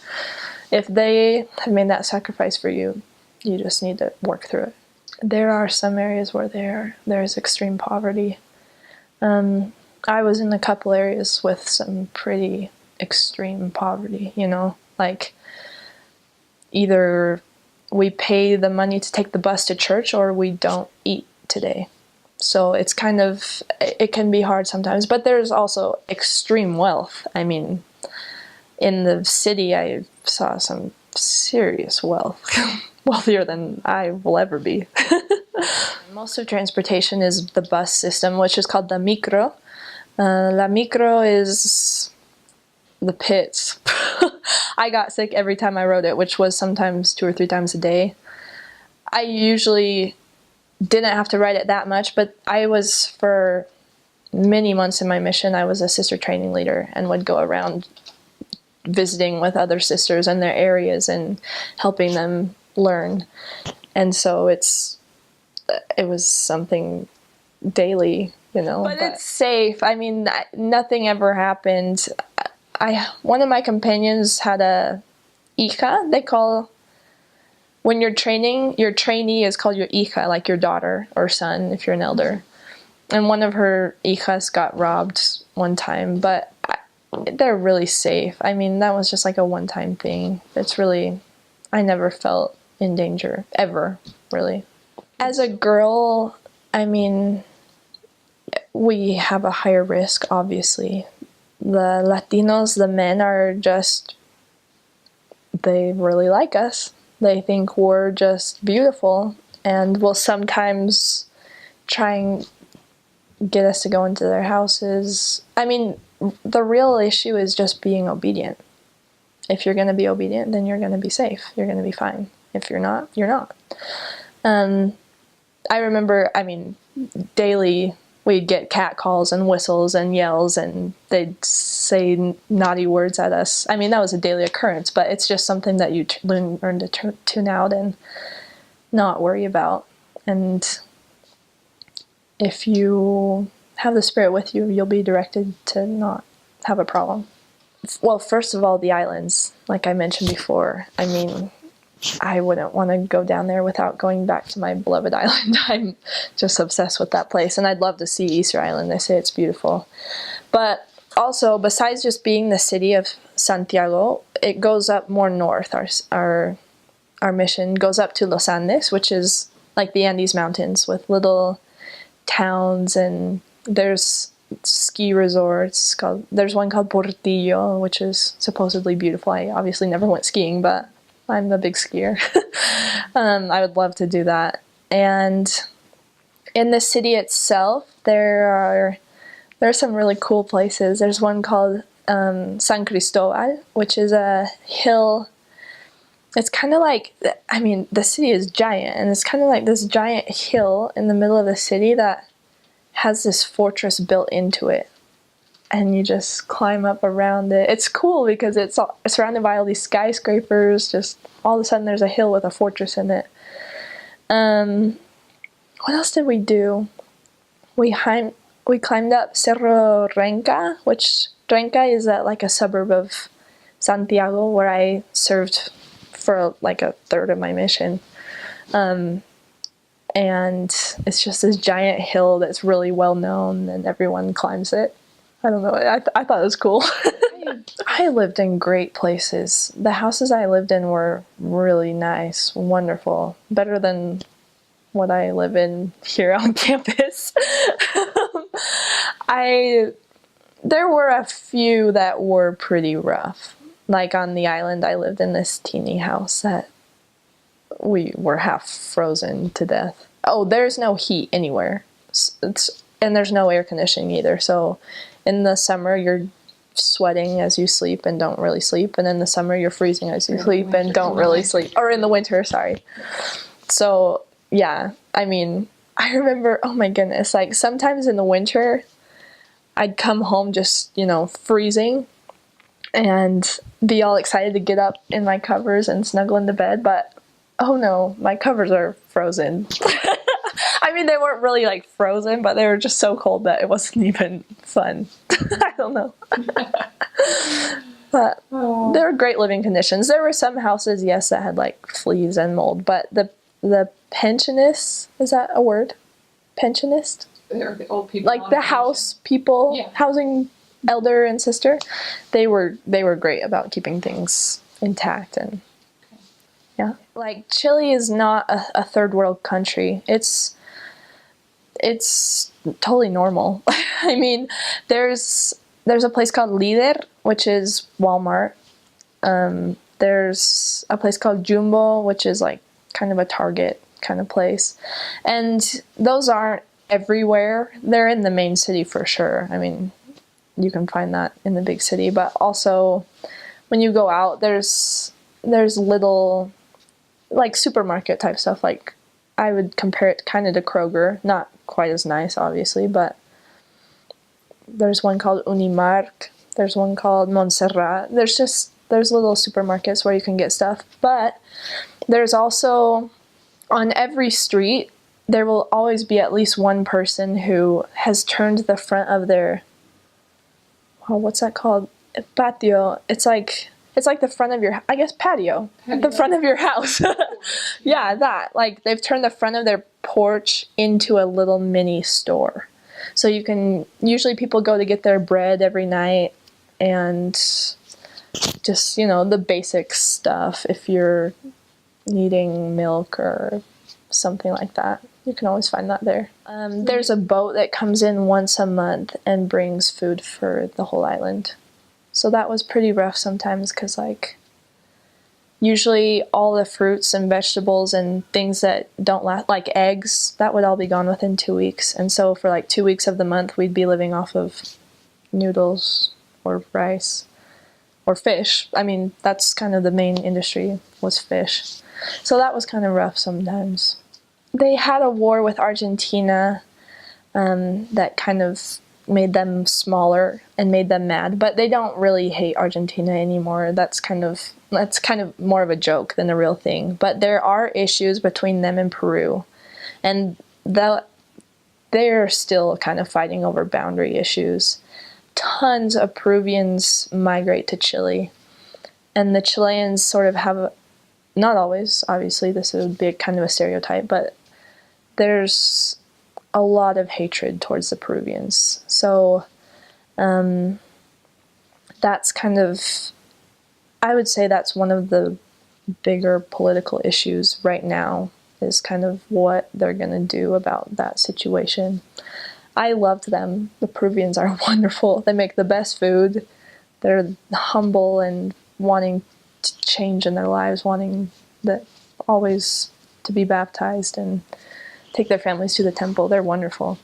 if they have made that sacrifice for you, you just need to work through it. There are some areas where there is extreme poverty. I was in a couple areas with some pretty extreme poverty, you know, like either we pay the money to take the bus to church or we don't eat today. So it's kind of, it can be hard sometimes, but there's also extreme wealth. I mean, in the city, I saw some serious wealth, wealthier than I will ever be. Most of transportation is the bus system, which is called the micro. La micro is the pits. I got sick every time I rode it, which was sometimes 2 or 3 times a day. I usually didn't have to ride it that much, but I was, for many months in my mission, I was a sister training leader and would go around visiting with other sisters in their areas and helping them learn. And so it was something daily, you know. But it's safe. I mean, nothing ever happened. One of my companions had a hija. They call, when you're training, your trainee is called your hija, like your daughter or son if you're an elder. And one of her hijas got robbed one time, but they're really safe. I mean, that was just like a one-time thing. It's really, I never felt in danger, ever, really. As a girl, I mean, we have a higher risk, obviously. The Latinos, the men are just, they really like us. They think we're just beautiful and will sometimes try and get us to go into their houses. I mean, the real issue is just being obedient. If you're going to be obedient, then you're going to be safe. You're going to be fine. If you're not, you're not. I remember, I mean, daily we'd get cat calls and whistles and yells, and they'd say naughty words at us. I mean, that was a daily occurrence, but it's just something that you learn to tune out and not worry about. And if you have the Spirit with you, you'll be directed to not have a problem. Well, first of all, the islands, like I mentioned before. I mean, I wouldn't want to go down there without going back to my beloved island. I'm just obsessed with that place, and I'd love to see Easter Island. They say it's beautiful. But also, besides just being the city of Santiago, it goes up more north. Our mission goes up to Los Andes, which is like the Andes Mountains with little towns, and there's ski resorts. There's one called Portillo, which is supposedly beautiful. I obviously never went skiing, but I'm a big skier. I would love to do that. And in the city itself, there are some really cool places. There's one called San Cristobal, which is a hill. It's kind of like, I mean, the city is giant, and it's kind of like this giant hill in the middle of the city that has this fortress built into it. And you just climb up around it. It's cool because it's surrounded by all these skyscrapers. Just all of a sudden there's a hill with a fortress in it. What else did we do? We climbed up Cerro Renca, which Renca is like a suburb of Santiago where I served for like a third of my mission. And it's just this giant hill that's really well known and everyone climbs it. I don't know. I thought it was cool. I lived in great places. The houses I lived in were really nice, wonderful, better than what I live in here on campus. There were a few that were pretty rough. Like on the island, I lived in this teeny house that we were half frozen to death. Oh, there's no heat anywhere. And there's no air conditioning either, so in the summer, you're sweating as you sleep and don't really sleep. And in the summer, you're freezing as you sleep and don't really sleep. Or in the winter, sorry. So, yeah, I mean, I remember, oh my goodness, like sometimes in the winter, I'd come home just, freezing and be all excited to get up in my covers and snuggle into bed. But, oh no, my covers are frozen. I mean, they weren't really like frozen, but they were just so cold that it wasn't even fun. I don't know. But they were great living conditions. There were some houses, yes, that had like fleas and mold, but the pensionists, is that a word? Pensionist? They're the old people. Like the house people, yeah. Housing elder and sister, they were great about keeping things intact. And yeah, like Chile is not a third world country. It's totally normal. I mean, there's a place called Líder, which is Walmart. There's a place called Jumbo, which is like kind of a Target kind of place. And those aren't everywhere. They're in the main city for sure. I mean, you can find that in the big city, but also when you go out, there's little like supermarket type stuff. Like I would compare it kind of to Kroger, not quite as nice obviously, but there's one called Unimark, there's one called Montserrat. There's little supermarkets where you can get stuff, but there's also on every street there will always be at least one person who has turned the front of their, what's that called? Patio. It's like the front of your, I guess, patio. The front of your house. Yeah, that. Like, they've turned the front of their porch into a little mini store. So you can, usually people go to get their bread every night and just, the basic stuff. If you're needing milk or something like that, you can always find that there. There's a boat that comes in once a month and brings food for the whole island. So that was pretty rough sometimes because, like, usually all the fruits and vegetables and things that don't last, like eggs, that would all be gone within 2 weeks. And so for like 2 weeks of the month, we'd be living off of noodles or rice or fish. I mean, that's kind of the main industry was fish. So that was kind of rough sometimes. They had a war with Argentina that kind of made them smaller and made them mad. But they don't really hate Argentina anymore. That's kind of more of a joke than a real thing. But there are issues between them and Peru, and they're still kind of fighting over boundary issues. Tons of Peruvians migrate to Chile, and the Chileans sort of have not always, obviously, this is a big kind of a stereotype, but there's a lot of hatred towards the Peruvians. So that's kind of, I would say that's one of the bigger political issues right now, is kind of what they're going to do about that situation. I loved them. The Peruvians are wonderful. They make the best food. They're humble and wanting to change in their lives, wanting always to be baptized and take their families to the temple. They're wonderful.